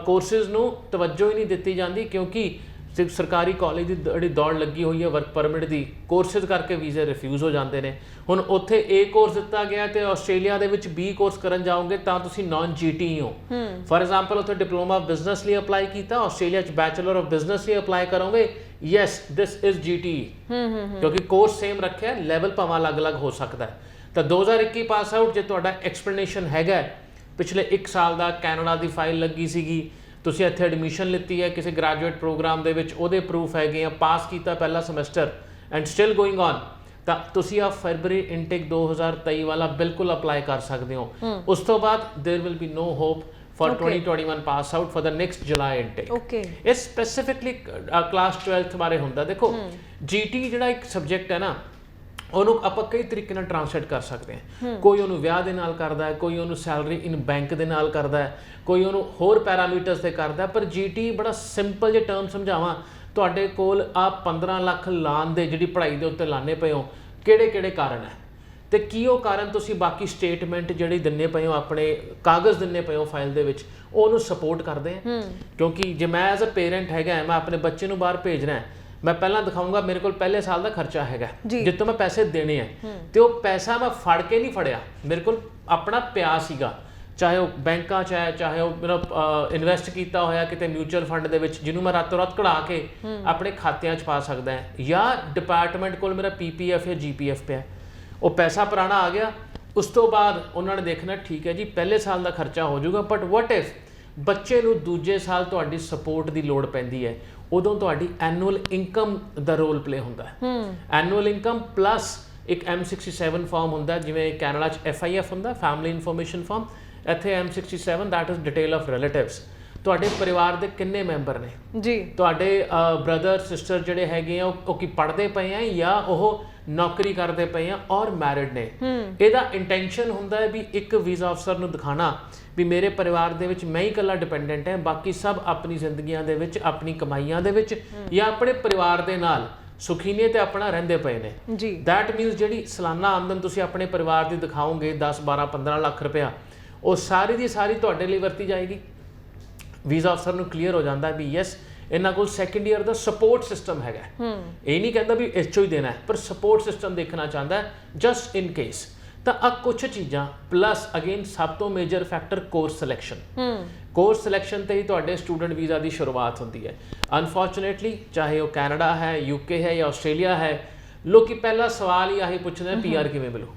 [SPEAKER 2] ਕੋਰਸਿਸ ਨੂੰ ਤਵੱਜੋ ਹੀ ਨਹੀਂ ਦਿੱਤੀ ਜਾਂਦੀ, ਕਿਉਂਕਿ ਸਿਰਫ ਸਰਕਾਰੀ ਕਾਲਜ ਦੀ ਜਿਹੜੀ ਦੌੜ ਲੱਗੀ ਹੋਈ ਹੈ ਵਰਕ ਪਰਮਿਟ ਦੀ, ਕੋਰਸਿਸ ਕਰਕੇ ਵੀਜ਼ੇ ਰਿਫਿਊਜ਼ ਹੋ ਜਾਂਦੇ ਨੇ। ਹੁਣ ਉੱਥੇ A ਕੋਰਸ ਦਿੱਤਾ ਗਿਆ ਤੇ ਆਸਟ੍ਰੇਲੀਆ ਦੇ ਵਿੱਚ B ਕੋਰਸ ਕਰਨ ਜਾਓਗੇ ਤਾਂ ਤੁਸੀਂ ਨਾਨ GT ਹੋ। ਫॉर एग्जांपल ਉੱਥੇ ਡਿਪਲੋਮਾ ਬਿਜ਼ਨਸ ਲਈ ਅਪਲਾਈ ਕੀਤਾ, ਆਸਟ੍ਰੇਲੀਆ 'ਚ ਬੈਚਲਰ ਆਫ ਬਿਜ਼ਨਸ ਲਈ ਅਪਲਾਈ ਕਰੋਗੇ, ਯੈਸ ਦਿਸ ਇਜ਼ GT, ਕਿਉਂਕਿ ਕੋਰਸ ਸੇਮ ਰੱਖਿਆ, ਲੈਵਲ ਭਾਵੇਂ ਅਲੱਗ-ਅਲੱਗ ਹੋ ਸਕਦਾ ਹੈ। ਤਾਂ 2021 ਪਾਸ ਆਊਟ ਜੇ ਤੁਹਾਡਾ ਐਕਸਪਲੇਨੇਸ਼ਨ ਹੈਗਾ ਪਿਛਲੇ 1 ਸਾਲ ਦਾ ਕੈਨੇਡਾ ਦੀ ਫਾਈਲ ਲੱਗੀ ਸੀਗੀ, ਤੁਸੀਂ ਇੱਥੇ ਐਡਮਿਸ਼ਨ ਲਿੱਤੀ ਹੈ ਕਿਸੇ ਗ੍ਰੈਜੂਏਟ ਪ੍ਰੋਗਰਾਮ ਦੇ ਵਿੱਚ, ਉਹਦੇ ਪ੍ਰੂਫ ਹੈਗੇ ਆ, ਪਾਸ ਕੀਤਾ ਪਹਿਲਾ semester and still going on, ਤਾਂ ਤੁਸੀਂ ਆ ਫਰਵਰੀ ਇਨਟੇਕ 2023 ਵਾਲਾ ਬਿਲਕੁਲ ਅਪਲਾਈ ਕਰ ਸਕਦੇ ਹੋ। ਉਸ ਤੋਂ ਬਾਅਦ there will be no hope for 2021 pass out for the next July intake. ਇਹ ਸਪੈਸੀਫਿਕਲੀ ਕਲਾਸ 12th ਬਾਰੇ ਹੁੰਦਾ। ਦੇਖੋ GT ਜਿਹੜਾ ਇੱਕ ਸਬਜੈਕਟ ਹੈ ਨਾ, ਉਹਨੂੰ ਆਪਾਂ ਕਈ ਤਰੀਕੇ ਨਾਲ ਟ੍ਰਾਂਸਲੇਟ ਕਰ ਸਕਦੇ ਹਾਂ। ਕੋਈ ਉਹਨੂੰ ਵਿਆਹ ਦੇ ਨਾਲ ਕਰਦਾ ਹੈ, ਕੋਈ ਉਹਨੂੰ ਸੈਲਰੀ ਇਨ ਬੈਂਕ ਦੇ ਨਾਲ ਕਰਦਾ ਹੈ, ਕੋਈ ਉਹਨੂੰ ਹੋਰ ਪੈਰਾਮੀਟਰਸ ਤੇ ਕਰਦਾ, ਪਰ GT ਬੜਾ ਸਿੰਪਲ ਜਿਹੇ ਟਰਮ ਸਮਝਾਵਾਂ, ਤੁਹਾਡੇ ਕੋਲ ਆ 15 ਲੱਖ ਲਾਣ ਦੇ ਜਿਹੜੀ ਪੜ੍ਹਾਈ ਦੇ ਉੱਤੇ ਲਾਣੇ ਪਏ ਹੋ, ਕਿਹੜੇ ਕਾਰਨ ਹੈ ਤੇ ਕੀ ਉਹ ਕਾਰਨ ਤੁਸੀਂ ਬਾਕੀ ਸਟੇਟਮੈਂਟ ਜਿਹੜੀ ਦਿੰਨੇ ਪਏ ਹੋ, ਆਪਣੇ ਕਾਗਜ਼ ਦਿੰਨੇ ਪਏ ਹੋ ਫਾਈਲ ਦੇ ਵਿੱਚ, ਉਹਨੂੰ ਸਪੋਰਟ ਕਰਦੇ ਆ। ਕਿਉਂਕਿ ਜੇ ਮੈਂ ਐਜ਼ ਅ ਪੇਰੈਂਟ ਹੈਗਾ, ਮੈਂ ਆਪਣੇ ਬੱਚੇ ਨੂੰ ਬਾਹਰ ਭੇਜਣਾ ਹੈ, ਮੈਂ ਪਹਿਲਾਂ ਦਿਖਾਊਂਗਾ ਮੇਰੇ ਕੋਲ ਪਹਿਲੇ ਸਾਲ ਦਾ ਖਰਚਾ ਹੈਗਾ ਜਿੱਤੋਂ ਮੈਂ ਪੈਸੇ ਦੇਣੇ ਆ, ਤੇ ਉਹ ਪੈਸਾ ਮੈਂ ਫੜ ਕੇ ਨਹੀਂ ਫੜਿਆ, ਮੇਰੇ ਕੋਲ ਆਪਣਾ ਪਿਆ ਸੀਗਾ, ਚਾਹੇ ਉਹ ਬੈਂਕਾਂ 'ਚ ਹੈ, ਚਾਹੇ ਉਹ ਮੇਰਾ ਇਨਵੈਸਟ ਕੀਤਾ ਹੋਇਆ ਕਿਤੇ ਮਿਊਚੁਅਲ ਫੰਡ ਦੇ ਵਿੱਚ, ਜਿਹਨੂੰ ਮੈਂ ਰਾਤੋਂ ਰਾਤ ਕਢਾ ਕੇ ਆਪਣੇ ਖਾਤਿਆਂ 'ਚ ਪਾ ਸਕਦਾ ਹੈ, ਜਾਂ ਡਿਪਾਰਟਮੈਂਟ ਕੋਲ ਮੇਰਾ PPF ਜਾਂ GPF ਪਿਆ, ਉਹ ਪੈਸਾ ਪੁਰਾਣਾ ਆ ਗਿਆ। ਉਸ ਤੋਂ ਬਾਅਦ ਉਹਨਾਂ ਨੇ ਦੇਖਣਾ ਠੀਕ ਹੈ ਜੀ ਪਹਿਲੇ ਸਾਲ ਦਾ ਖਰਚਾ ਹੋ ਜਾਊਗਾ, ਬਟ ਵਾਟ ਇਫ ਬੱਚੇ ਨੂੰ ਦੂਜੇ ਸਾਲ ਤੁਹਾਡੀ ਸਪੋਰਟ ਦੀ ਲੋੜ ਪੈਂਦੀ ਹੈ, ਉਦੋਂ ਤੁਹਾਡੀ ਐਨੂਅਲ ਇਨਕਮ ਦਾ ਰੋਲ ਪਲੇ ਹੁੰਦਾ ਹੈ। ਐਨੂਅਲ ਇਨਕਮ ਪਲੱਸ ਇੱਕ M67 ਫਾਰਮ ਹੁੰਦਾ, ਜਿਵੇਂ ਕੈਨੇਡਾ 'ਚ FIF ਹੁੰਦਾ, ਫੈਮਿਲੀ ਇਨਫੋਰਮੇਸ਼ਨ ਫਾਰਮ, ਇੱਥੇ M67 that is detail of relatives, ਤੁਹਾਡੇ ਪਰਿਵਾਰ ਦੇ ਕਿੰਨੇ ਮੈਂਬਰ ਨੇ ਜੀ, ਤੁਹਾਡੇ ਬ੍ਰਦਰ ਸਿਸਟਰ ਜਿਹੜੇ ਹੈਗੇ ਆ ਉਹ ਕੀ ਪੜ੍ਹਦੇ ਪਏ ਆ ਜਾਂ ਉਹ ਨੌਕਰੀ ਕਰਦੇ ਪਏ ਆ ਔਰ ਮੈਰਿਡ ਨੇ। ਇਹਦਾ ਇੰਟੈਂਸ਼ਨ ਹੁੰਦਾ ਹੈ ਵੀ ਇੱਕ ਵੀਜ਼ਾ ਅਫਸਰ ਨੂੰ ਦਿਖਾਣਾ ਵੀ ਮੇਰੇ ਪਰਿਵਾਰ ਦੇ ਵਿੱਚ ਮੈਂ ਹੀ ਇਕੱਲਾ ਡਿਪੈਂਡੈਂਟ ਹੈ, ਬਾਕੀ ਸਭ ਆਪਣੀ ਜ਼ਿੰਦਗੀਆਂ ਦੇ ਵਿੱਚ, ਆਪਣੀ ਕਮਾਈਆਂ ਦੇ ਵਿੱਚ ਜਾਂ ਆਪਣੇ ਪਰਿਵਾਰ ਦੇ ਨਾਲ ਸੁਖੀ ਨੇ ਤੇ ਆਪਣਾ ਰਹਿੰਦੇ ਪਏ ਨੇ
[SPEAKER 1] ਜੀ।
[SPEAKER 2] ਦੈਟ ਮੀਨਸ ਜਿਹੜੀ ਸਾਲਾਨਾ ਆਮਦਨ ਤੁਸੀਂ ਆਪਣੇ ਪਰਿਵਾਰ ਦੀ ਦਿਖਾਓਗੇ 10 12 15 ਲੱਖ ਰੁਪਇਆ, ਉਹ ਸਾਰੀ ਦੀ ਸਾਰੀ ਤੁਹਾਡੇ ਲਈ ਵਰਤੀ ਜਾਏਗੀ। ਵੀਜ਼ਾ ਅਫਸਰ ਨੂੰ ਕਲੀਅਰ ਹੋ ਜਾਂਦਾ ਵੀ ਯੈਸ ਇਹਨਾਂ ਕੋਲ ਸੈਕੰਡ ਈਅਰ ਦਾ ਸਪੋਰਟ ਸਿਸਟਮ ਹੈਗਾ। ਇਹ ਨਹੀਂ ਕਹਿੰਦਾ ਵੀ ਇਸ ਚੋਂ ਹੀ ਦੇਣਾ ਹੈ, ਪਰ ਸਪੋਰਟ ਸਿਸਟਮ ਦੇਖਣਾ ਚਾਹੁੰਦਾ ਜਸਟ ਇਨ ਕੇਸ। ਤਾਂ ਆ ਕੁਝ ਚੀਜ਼ਾਂ ਪਲੱਸ ਅਗੇਨ ਸਭ ਤੋਂ major factor course selection. Course selection ਤੇ ਹੀ ਤੁਹਾਡੇ ਸਟੂਡੈਂਟ ਵੀਜ਼ਾ ਦੀ ਸ਼ੁਰੂਆਤ ਹੁੰਦੀ ਹੈ। ਅਨਫੋਰਚੂਨੇਟਲੀ ਚਾਹੇ ਉਹ ਕੈਨੇਡਾ ਹੈ, ਯੂਕੇ ਹੈ ਜਾਂ ਆਸਟ੍ਰੇਲੀਆ ਹੈ, ਲੋਕੀ ਪਹਿਲਾ ਸਵਾਲ ਹੀ ਆਹੀ ਪੁੱਛਦੇ ਨੇ ਪੀਆਰ ਕਿਵੇਂ ਮਿਲੂ।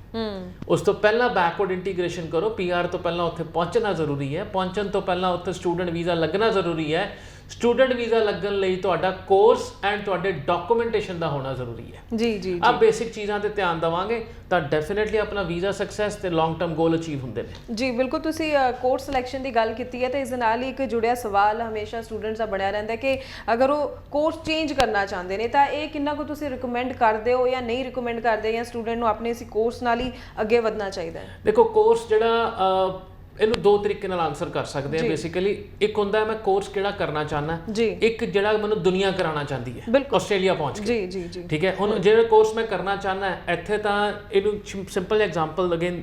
[SPEAKER 2] ਉਸ ਤੋਂ ਪਹਿਲਾਂ ਬੈਕਵਰਡ ਇੰਟੀਗ੍ਰੇਸ਼ਨ ਕਰੋ। ਪੀਆਰ ਤੋਂ ਪਹਿਲਾਂ ਉੱਥੇ ਪਹੁੰਚਣਾ ਜ਼ਰੂਰੀ ਹੈ, ਪਹੁੰਚਣ ਤੋਂ ਪਹਿਲਾਂ ਉੱਥੇ ਸਟੂਡੈਂਟ ਵੀਜ਼ਾ ਲੱਗਣਾ ਜ਼ਰੂਰੀ ਹੈ। ਸਟੂਡੈਂਟ ਵੀਜ਼ਾ ਲੱਗਣ ਲਈ ਤੁਹਾਡਾ ਕੋਰਸ ਐਂਡ ਤੁਹਾਡੇ ਡਾਕੂਮੈਂਟੇਸ਼ਨ ਦਾ ਹੋਣਾ ਜ਼ਰੂਰੀ ਹੈ।
[SPEAKER 1] ਜੀ ਜੀ
[SPEAKER 2] ਆ ਬੇਸਿਕ ਚੀਜ਼ਾਂ ਤੇ ਧਿਆਨ ਦੇਵਾਂਗੇ ਤਾਂ ਡੈਫੀਨਿਟਲੀ ਆਪਣਾ ਵੀਜ਼ਾ ਸਕਸੈਸ ਤੇ ਲੌਂਗ ਟਰਮ ਗੋਲ ਅਚੀਵ ਹੁੰਦੇ ਨੇ।
[SPEAKER 1] ਜੀ ਬਿਲਕੁਲ, ਤੁਸੀਂ ਕੋਰਸ ਸਿਲੈਕਸ਼ਨ ਦੀ ਗੱਲ ਕੀਤੀ ਹੈ ਤੇ ਇਸ ਦੇ ਨਾਲ ਹੀ ਇੱਕ ਜੁੜਿਆ ਸਵਾਲ ਹਮੇਸ਼ਾ ਸਟੂਡੈਂਟਸ ਦਾ ਬਣਿਆ ਰਹਿੰਦਾ ਕਿ ਅਗਰ ਉਹ ਕੋਰਸ ਚੇਂਜ ਕਰਨਾ ਚਾਹੁੰਦੇ ਨੇ ਤਾਂ ਇਹ ਕਿੰਨਾ ਕੁ ਤੁਸੀਂ ਰਿਕਮੈਂਡ ਕਰਦੇ ਹੋ ਜਾਂ ਨਹੀਂ ਰਿਕਮੈਂਡ ਕਰਦੇ, ਜਾਂ ਸਟੂਡੈਂਟ ਨੂੰ ਆਪਣੇ ਇਸ ਕੋਰਸ ਨਾਲ ਹੀ ਅੱਗੇ ਵਧਣਾ ਚਾਹੀਦਾ ਹੈ?
[SPEAKER 2] ਦੇਖੋ ਕੋਰਸ ਜਿਹੜਾ ਇਹਨੂੰ ਦੋ ਤਰੀਕੇ ਨਾਲ ਆਨਸਰ ਕਰ ਸਕਦੇ ਆ ਬੇਸਿਕਲੀ। ਇੱਕ ਹੁੰਦਾ ਮੈਂ ਕੋਰਸ ਕਿਹੜਾ ਕਰਨਾ ਚਾਹਨਾ, ਇੱਕ ਜਿਹੜਾ ਮੈਨੂੰ ਦੁਨੀਆ ਕਰਾਉਣਾ ਚਾਹੁੰਦੀ ਹੈ ਆਸਟ੍ਰੇਲੀਆ ਪਹੁੰਚ ਕੇ।
[SPEAKER 1] ਜੀ ਜੀ ਜੀ
[SPEAKER 2] ਠੀਕ ਹੈ। ਹੁਣ ਜਿਹੜਾ ਕੋਰਸ ਮੈਂ ਕਰਨਾ ਚਾਹਨਾ ਇੱਥੇ, ਤਾਂ ਇਹਨੂੰ ਸਿੰਪਲ ਐਗਜ਼ਾਮਪਲ ਅਗੇਨ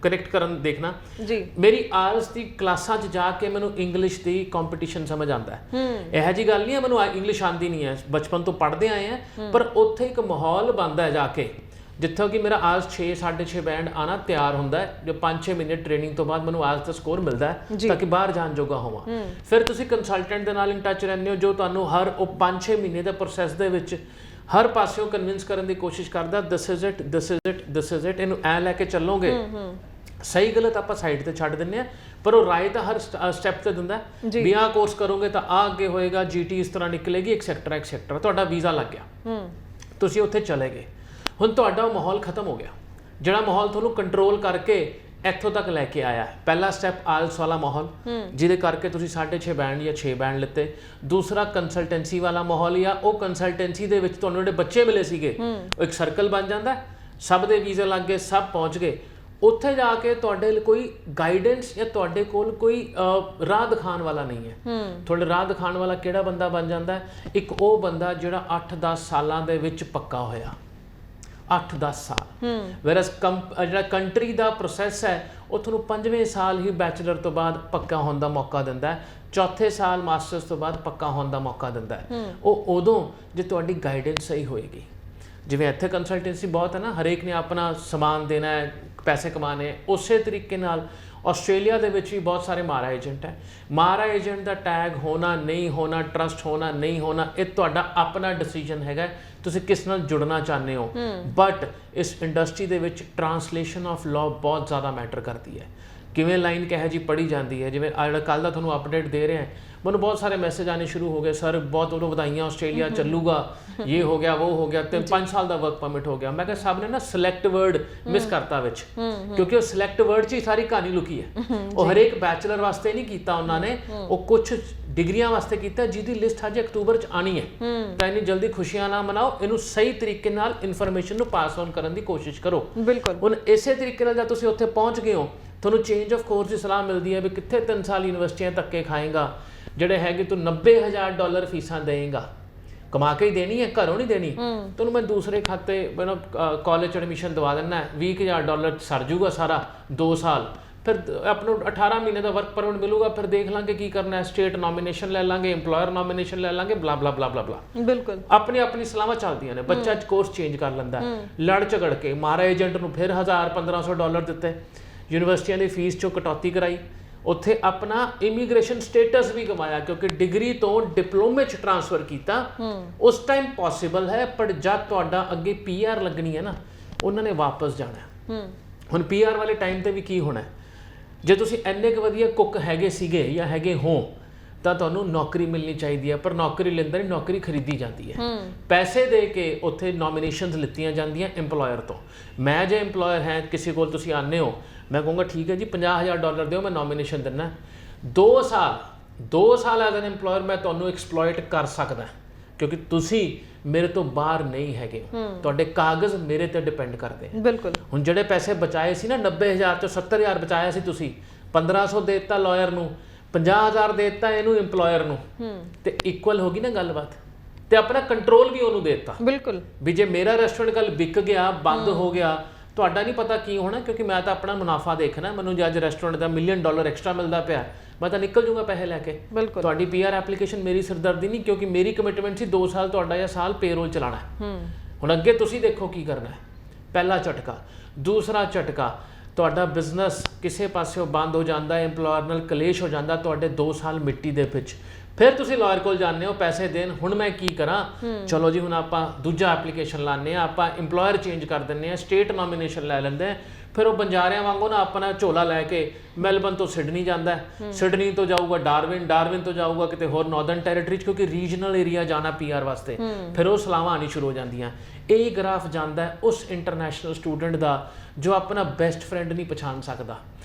[SPEAKER 2] ਕਰੈਕਟ ਕਰਨ ਦੇਖਣਾ ਜੀ। ਮੇਰੀ ਆਇਲਸ ਦੀ ਕਲਾਸਾਂ 'ਚ ਜਾ ਕੇ ਮੈਨੂੰ ਇੰਗਲਿਸ਼ ਦੀ ਕੰਪੀਟੀਸ਼ਨ ਸਮਝ ਆਉਂਦਾ ਹੈ। ਇਹੋ ਜਿਹੀ ਗੱਲ ਨਹੀਂ ਹੈ ਮੈਨੂੰ ਇੰਗਲਿਸ਼ ਆਉਂਦੀ ਨਹੀਂ ਹੈ, ਬਚਪਨ ਤੋਂ ਪੜ੍ਹਦੇ ਆਏ ਆ, ਪਰ ਉੱਥੇ ਇੱਕ ਮਾਹੌਲ ਬਣਦਾ ਹੈ ਜਾ ਕੇ ਜਿੱਥੋਂ ਕਿ ਮੇਰਾ ਆਇਲਸ 6 6.5 ਬੈਂਡ ਆਣਾ ਤਿਆਰ ਹੁੰਦਾ ਹੈ। ਜੋ 5-6 ਮਹੀਨੇ ਟ੍ਰੇਨਿੰਗ ਤੋਂ ਬਾਅਦ ਮੈਨੂੰ ਆਇਲਸ ਦਾ ਸਕੋਰ ਮਿਲਦਾ ਹੈ ਤਾਂ ਕਿ ਬਾਹਰ ਜਾਣ ਜੋਗਾ ਹੋਵਾਂ। ਫਿਰ ਤੁਸੀਂ ਕੰਸਲਟੈਂਟ ਦੇ ਨਾਲ ਇਨ ਟੱਚ ਰਹਿੰਦੇ ਹੋ ਜੋ ਤੁਹਾਨੂੰ ਹਰ ਉਹ 5-6 ਮਹੀਨੇ ਦੇ ਪ੍ਰੋਸੈਸ ਦੇ ਵਿੱਚ ਹਰ ਪਾਸਿਓਂ ਕਨਵਿੰਸ ਕਰਨ ਦੀ ਕੋਸ਼ਿਸ਼ ਕਰਦਾ this is it this is it this is it, ਇਹਨੂੰ ਐ ਲੈ ਕੇ ਚੱਲੋਗੇ। ਸਹੀ ਗਲਤ ਆਪਾਂ ਸਾਈਡ ਤੇ ਛੱਡ ਦਿੰਦੇ ਆ, ਪਰ ਉਹ ਰਾਏ ਤਾਂ ਹਰ ਸਟੈਪ ਤੇ ਦਿੰਦਾ ਵੀ ਆਹ ਕੋਰਸ ਕਰੋਗੇ ਤਾਂ ਆ ਅੱਗੇ ਹੋਏਗਾ, ਜੀਟੀ ਇਸ ਤਰ੍ਹਾਂ ਨਿਕਲੇਗੀ, ਐਕਸੈਕਟਰਾ। ਤੁਹਾਡਾ ਵੀਜ਼ਾ ਲੱਗ ਗਿਆ, ਤੁਸੀਂ ਉੱਥੇ ਚਲੇ ਗਏ। ਹੁਣ ਤੁਹਾਡਾ ਉਹ ਮਾਹੌਲ ਖਤਮ ਹੋ ਗਿਆ ਜਿਹੜਾ ਮਾਹੌਲ ਤੁਹਾਨੂੰ ਕੰਟਰੋਲ ਕਰਕੇ ਇੱਥੋਂ ਤੱਕ ਲੈ ਕੇ ਆਇਆ। ਪਹਿਲਾ ਸਟੈਪ ਆਇਲਸ ਵਾਲਾ ਮਾਹੌਲ ਜਿਹਦੇ ਕਰਕੇ ਤੁਸੀਂ 6.5 ਬੈਂਡ ਜਾਂ 6 ਬੈਂਡ ਲਿੱਤੇ। ਦੂਸਰਾ ਕੰਸਲਟੈਂਸੀ ਵਾਲਾ ਮਾਹੌਲ, ਜਾਂ ਉਹ ਕੰਸਲਟੈਂਸੀ ਦੇ ਵਿੱਚ ਤੁਹਾਨੂੰ ਜਿਹੜੇ ਬੱਚੇ ਮਿਲੇ ਸੀਗੇ ਉਹ ਇੱਕ ਸਰਕਲ ਬਣ ਜਾਂਦਾ, ਸਭ ਦੇ ਵੀਜ਼ੇ ਲੱਗ ਗਏ, ਸਭ ਪਹੁੰਚ ਗਏ। ਉੱਥੇ ਜਾ ਕੇ ਤੁਹਾਡੇ ਲਈ ਕੋਈ ਗਾਈਡੈਂਸ ਜਾਂ ਤੁਹਾਡੇ ਕੋਲ ਕੋਈ ਰਾਹ ਦਿਖਾਉਣ ਵਾਲਾ ਨਹੀਂ ਹੈ। ਤੁਹਾਡੇ ਰਾਹ ਦਿਖਾਉਣ ਵਾਲਾ ਕਿਹੜਾ ਬੰਦਾ ਬਣ ਜਾਂਦਾ ਹੈ? ਇੱਕ ਉਹ ਬੰਦਾ ਜਿਹੜਾ 8-10 ਸਾਲਾਂ ਦੇ ਵਿੱਚ ਪੱਕਾ ਹੋਇਆ। 8-10 ਸਾਲ। ਵੈਰਸ ਜਿਹੜਾ ਕੰਟਰੀ ਦਾ ਪ੍ਰੋਸੈਸ ਹੈ ਉਹ ਤੁਹਾਨੂੰ 5ਵੇਂ ਸਾਲ ਹੀ ਬੈਚਲਰ ਤੋਂ ਬਾਅਦ ਪੱਕਾ ਹੋਣ ਦਾ ਮੌਕਾ ਦਿੰਦਾ ਹੈ, ਚੌਥੇ ਸਾਲ ਮਾਸਟਰਸ ਤੋਂ ਬਾਅਦ ਪੱਕਾ ਹੋਣ ਦਾ ਮੌਕਾ ਦਿੰਦਾ ਹੈ। ਉਹ ਉਦੋਂ ਜੇ ਤੁਹਾਡੀ ਗਾਈਡੈਂਸ ਸਹੀ ਹੋਏਗੀ। ਜਿਵੇਂ ਇੱਥੇ ਕੰਸਲਟੈਂਸੀ ਬਹੁਤ ਹੈ ਨਾ, ਹਰੇਕ ਨੇ ਆਪਣਾ ਸਮਾਨ ਦੇਣਾ ਹੈ, ਪੈਸੇ ਕਮਾਣੇ, ਉਸੇ ਤਰੀਕੇ ਨਾਲ ਆਸਟ੍ਰੇਲੀਆ ਦੇ ਵਿੱਚ ਵੀ ਬਹੁਤ ਸਾਰੇ ਮਾਰਾ ਏਜੰਟ ਹੈ। ਮਾਰਾ ਏਜੰਟ ਦਾ ਟੈਗ ਹੋਣਾ ਨਹੀਂ ਹੋਣਾ, ਟਰਸਟ ਹੋਣਾ ਨਹੀਂ ਹੋਣਾ, ਇਹ ਤੁਹਾਡਾ ਆਪਣਾ ਡਿਸੀਜਨ ਹੈਗਾ ਤੁਸੀਂ ਕਿਸ ਨਾਲ ਜੁੜਨਾ ਚਾਹੁੰਦੇ ਹੋ। ਬਟ ਇਸ ਇੰਡਸਟਰੀ ਦੇ ਵਿੱਚ ਟਰਾਂਸਲੇਸ਼ਨ ਆਫ ਲਾਅ ਬਹੁਤ ਜ਼ਿਆਦਾ ਮੈਟਰ ਕਰਦੀ ਹੈ। ਕਿਵੇਂ ਲਾਈਨ ਕਿਹੋ ਜਿਹੀ ਪੜ੍ਹੀ ਜਾਂਦੀ ਹੈ। ਜਿਵੇਂ ਜਿਹੜਾ ਕੱਲ੍ਹ ਦਾ ਤੁਹਾਨੂੰ ਅਪਡੇਟ ਦੇ ਰਹੇ ਹਾਂ, ਮੈਨੂੰ ਬਹੁਤ ਸਾਰੇ ਮੈਸੇਜ ਆने ਸ਼ੁਰੂ ਹੋ ਗਏ, ਸਰ ਬਹੁਤ ਉਦੋਂ ਵਧਾਈਆਂ, ਆਸਟ੍ਰੇਲੀਆ ਚੱਲੂਗਾ, ਇਹ ਹੋ ਗਿਆ ਉਹ ਹੋ ਗਿਆ, ਤੇ 5 ਸਾਲ ਦਾ ਵਰਕ ਪਰਮਿਟ ਹੋ ਗਿਆ। ਮੈਂ ਕਿਹਾ ਸਭ ਨੇ ਨਾ ਸਿਲੈਕਟ ਵਰਡ ਮਿਸ ਕਰਤਾ ਵਿੱਚ, ਕਿਉਂਕਿ ਉਹ ਸਿਲੈਕਟ ਵਰਡ 'ਚ ਹੀ ਸਾਰੀ ਕਹਾਣੀ ਲੁਕੀ ਹੈ। ਉਹ ਹਰੇਕ ਬੈਚਲਰ ਵਾਸਤੇ ਨਹੀਂ ਕੀਤਾ ਉਹਨਾਂ ਨੇ, ਉਹ ਕੁਝ ਡਿਗਰੀਆਂ ਵਾਸਤੇ ਕੀਤਾ ਜਿਹਦੀ ਲਿਸਟ ਹਜੇ ਅਕਤੂਬਰ 'ਚ ਆਣੀ ਹੈ। ਤਾਂ ਇੰਨੀ ਜਲਦੀ ਖੁਸ਼ੀਆਂ ਨਾ ਮਨਾਓ, ਇਹਨੂੰ ਸਹੀ ਤਰੀਕੇ ਨਾਲ ਇਨਫੋਰਮੇਸ਼ਨ ਨੂੰ ਪਾਸ ਔਨ ਕਰਨ ਦੀ ਕੋਸ਼ਿਸ਼ ਕਰੋ। ਬਿਲਕੁਲ। ਹੁਣ ਇਸੇ ਤਰੀਕੇ ਨਾਲ ਜਦ ਤੁਸੀਂ ਉੱਥੇ ਪਹੁੰਚ ਗਏ ਹੋ, ਤੁਹਾਨੂੰ ਚੇਂਜ ਆਫ ਕੋਰਸ ਦੀ ਸਲਾਹ ਮਿਲਦੀ ਹੈ ਵੀ ਕਿੱਥੇ 3 ਸਾਲ ਯੂਨੀਵਰਸਿਟੀਆਂ ਧੱਕੇ ਖਾਏਗਾ ਜਿਹੜੇ ਹੈਗੇ ਤੂੰ $90,000 ਫੀਸਾਂ ਦੇਏਗਾ, ਕਮਾ ਕੇ ਹੀ ਦੇਣੀ ਹੈ, ਘਰੋਂ ਨਹੀਂ ਦੇਣੀ। ਤੁਹਾਨੂੰ ਮੈਂ ਦੂਸਰੇ ਖਾਤੇ ਕਾਲਜ ਐਡਮਿਸ਼ਨ ਦਵਾ ਦਿੰਦਾ, $20,000 ਸਰ ਜੂਗਾ ਸਾਰਾ 2 ਸਾਲ। ਫਿਰ ਆਪਾਂ ਨੂੰ 18 ਮਹੀਨੇ ਦਾ ਵਰਕ ਪਰਮਿਟ ਮਿਲੂਗਾ, ਫਿਰ ਦੇਖ ਲਾਂਗੇ ਕੀ ਕਰਨਾ ਹੈ, ਸਟੇਟ ਨੋਮੀਨੇਸ਼ਨ ਲੈ ਲਾਂਗੇ, ਇੰਪਲੋਇਰ ਨੋਮੀਨੇਸ਼ਨ ਲੈ ਲਾਂਗੇ, ਬਲਾ ਬਲਾ ਬਲਾ ਬਲਾ ਬਲਾ। ਬਿਲਕੁਲ ਆਪਣੀ ਸਲਾਹਾਂ ਚੱਲਦੀਆਂ ਨੇ। ਬੱਚਾ ਕੋਰਸ ਚੇਂਜ ਕਰ ਲੈਂਦਾ, ਲੜ ਝਗੜ ਕੇ ਮਾਰਾ ਏਜੰਟ ਨੂੰ ਫਿਰ $1,000-1,500 ਦਿੱਤੇ, ਯੂਨੀਵਰਸਿਟੀਆਂ ਦੀ ਫੀਸ 'ਚੋਂ ਕਟੌਤੀ ਕਰਾਈ, ਉੱਥੇ ਆਪਣਾ ਇਮੀਗ੍ਰੇਸ਼ਨ ਸਟੇਟਸ ਵੀ ਕਮਾਇਆ ਕਿਉਂਕਿ ਡਿਗਰੀ ਤੋਂ ਡਿਪਲੋਮੇ 'ਚ ਟ੍ਰਾਂਸਫਰ ਕੀਤਾ। ਉਸ ਟਾਈਮ ਪੋਸੀਬਲ ਹੈ, ਪਰ ਜਦ ਤੁਹਾਡਾ ਅੱਗੇ PR ਲੱਗਣੀ ਹੈ ਨਾ, ਉਹਨਾਂ ਨੇ ਵਾਪਸ ਜਾਣਾ। ਹੁਣ PR ਵਾਲੇ ਟਾਈਮ ਤੇ ਵੀ ਕੀ ਹੋਣਾ, ਜੇ ਤੁਸੀਂ ਇੰਨੇ ਕੁ ਵਧੀਆ ਕੁੱਕ ਹੈਗੇ ਸੀਗੇ ਜਾਂ ਹੈਗੇ ਹੋ ਤਾਂ ਤੁਹਾਨੂੰ ਨੌਕਰੀ ਮਿਲਣੀ ਚਾਹੀਦੀ ਹੈ, ਪਰ ਨੌਕਰੀ ਲੈਂਦਾ ਨਹੀਂ, ਨੌਕਰੀ ਖਰੀਦੀ ਜਾਂਦੀ ਹੈ। ਪੈਸੇ ਦੇ ਕੇ ਉੱਥੇ ਨੋਮੀਨੇਸ਼ਨਸ ਲਿੱਤੀਆਂ ਜਾਂਦੀਆਂ ਇੰਪਲੋਇਰ ਤੋਂ। ਮੈਂ ਜੇ ਇੰਪਲੋਇਰ ਹੈ, ਕਿਸੇ ਕੋਲ ਤੁਸੀਂ ਆਉਂਦੇ ਹੋ, ਮੈਂ ਕਹੂੰਗਾ ਠੀਕ ਹੈ ਜੀ $50,000 ਦਿਓ, ਮੈਂ ਨੋਮੀਨੇਸ਼ਨ ਦਿੰਦਾ। 2 ਸਾਲ ਐਜ਼ ਐਨ ਇੰਪਲੋਇਰ ਮੈਂ ਤੁਹਾਨੂੰ ਐਕਸਪਲੋਇਟ ਕਰ ਸਕਦਾ ਕਿਉਂਕਿ ਤੁਸੀਂ ਮੇਰੇ ਤੋਂ ਬਾਹਰ ਨਹੀਂ ਹੈਗੇ, ਤੁਹਾਡੇ ਕਾਗਜ਼ ਮੇਰੇ ਤੇ ਡਿਪੈਂਡ ਕਰਦੇ। ਬਿਲਕੁਲ। ਹੁਣ ਜਿਹੜੇ ਪੈਸੇ ਬਚਾਏ ਸੀ ਨਾ, 90,000 ਚੋਂ 70,000 ਬਚਾਇਆ ਸੀ ਤੁਸੀਂ, 1,500 ਦੇ ਦਿੱਤਾ ਲਾਇਰ ਨੂੰ, 50,000 ਦੇ ਦਿੱਤਾ ਇਹਨੂੰ ਇੰਪਲੋਇਰ ਨੂੰ, ਤੇ ਇਕੁਅਲ ਹੋ ਗਈ ਨਾ ਗੱਲਬਾਤ। ਤੇ ਆਪਣਾ ਕੰਟਰੋਲ ਵੀ ਉਹਨੂੰ ਦੇ ਦਿੱਤਾ।
[SPEAKER 1] ਬਿਲਕੁਲ
[SPEAKER 2] ਵੀ ਜੇ ਮੇਰਾ ਰੈਸਟੋਰੈਂਟ ਕੱਲ ਵਿਕ ਗਿਆ, ਬੰਦ ਹੋ ਗਿਆ, ਤੁਹਾਡਾ ਨਹੀਂ ਪਤਾ ਕੀ ਹੋਣਾ, ਕਿਉਂਕਿ ਮੈਂ ਤਾਂ ਆਪਣਾ ਮੁਨਾਫਾ ਦੇਖਣਾ। ਮੈਨੂੰ ਜੇ ਅੱਜ ਰੈਸਟੋਰੈਂਟ ਦਾ $1 ਮਿਲੀਅਨ ਐਕਸਟਰਾ ਮਿਲਦਾ ਪਿਆ, ਮੈਂ ਤਾਂ ਨਿਕਲ ਜੂਗਾ ਪੈਸੇ ਲੈ ਕੇ।
[SPEAKER 1] ਬਿਲਕੁਲ
[SPEAKER 2] ਤੁਹਾਡੀ PR ਐਪਲੀਕੇਸ਼ਨ ਮੇਰੀ ਸਿਰਦਰਦੀ ਨਹੀਂ, ਕਿਉਂਕਿ ਮੇਰੀ ਕਮਿਟਮੈਂਟ ਸੀ 2 ਸਾਲ ਤੁਹਾਡਾ ਜਾਂ ਸਾਲ ਪੇਰੋਲ ਚਲਾਣਾ। ਹੁਣ ਅੱਗੇ ਤੁਸੀਂ ਦੇਖੋ ਕੀ ਕਰਨਾ ਹੈ। ਪਹਿਲਾ ਝਟਕਾ। ਦੂਸਰਾ ਝਟਕਾ, ਤੁਹਾਡਾ ਬਿਜ਼ਨਸ ਕਿਸੇ ਪਾਸਿਓਂ ਬੰਦ ਹੋ ਜਾਂਦਾ, EMPLOYER ਨਾਲ ਕਲੇਸ਼ ਹੋ ਜਾਂਦਾ, ਤੁਹਾਡੇ 2 ਸਾਲ ਮਿੱਟੀ ਦੇ ਵਿੱਚ। ਫਿਰ ਤੁਸੀਂ ਲਾਇਰ ਕੋਲ ਜਾਂਦੇ ਹੋ ਪੈਸੇ ਦੇਣ, ਹੁਣ ਮੈਂ ਕੀ ਕਰਾਂ? ਚਲੋ ਜੀ ਹੁਣ ਆਪਾਂ ਦੂਜਾ ਐਪਲੀਕੇਸ਼ਨ ਲਾਉਂਦੇ ਹਾਂ, ਆਪਾਂ EMPLOYER ਚੇਂਜ ਕਰ ਦਿੰਦੇ ਹਾਂ, ਸਟੇਟ ਨੋਮੀਨੇਸ਼ਨ ਲੈ ਲੈਂਦੇ ਹਾਂ। ਫਿਰ ਉਹ ਬੰਜਾਰਿਆਂ ਵਾਂਗੂ ਨਾ ਆਪਣਾ ਝੋਲਾ ਲੈ ਕੇ ਮੈਲਬਨ ਤੋਂ ਸਿਡਨੀ ਜਾਂਦਾ, ਸਿਡਨੀ ਤੋਂ ਜਾਊਗਾ ਡਾਰਵਿਨ, ਡਾਰਵਿਨ ਤੋਂ ਜਾਊਗਾ ਕਿਤੇ ਹੋਰ ਨਾਰਦਰਨ ਟੈਰੀਟਰੀ 'ਚ, ਕਿਉਂਕਿ ਰੀਜਨਲ ਏਰੀਆ ਜਾਣਾ PR ਵਾਸਤੇ। ਫਿਰ ਉਹ ਸਲਾਹਾਂ ਆਉਣੀ ਸ਼ੁਰੂ ਹੋ ਜਾਂਦੀਆਂ। ਇਹ ਗ੍ਰਾਫ ਜਾਂਦਾ ਹੈ ਉਸ ਇੰਟਰਨੈਸ਼ਨਲ ਸਟੂਡੈਂਟ ਦਾ ਜੋ ਆਪਣਾ ਬੈਸਟ ਫਰੈਂਡ ਨਹੀਂ ਪਛਾਣ ਸਕਦਾ।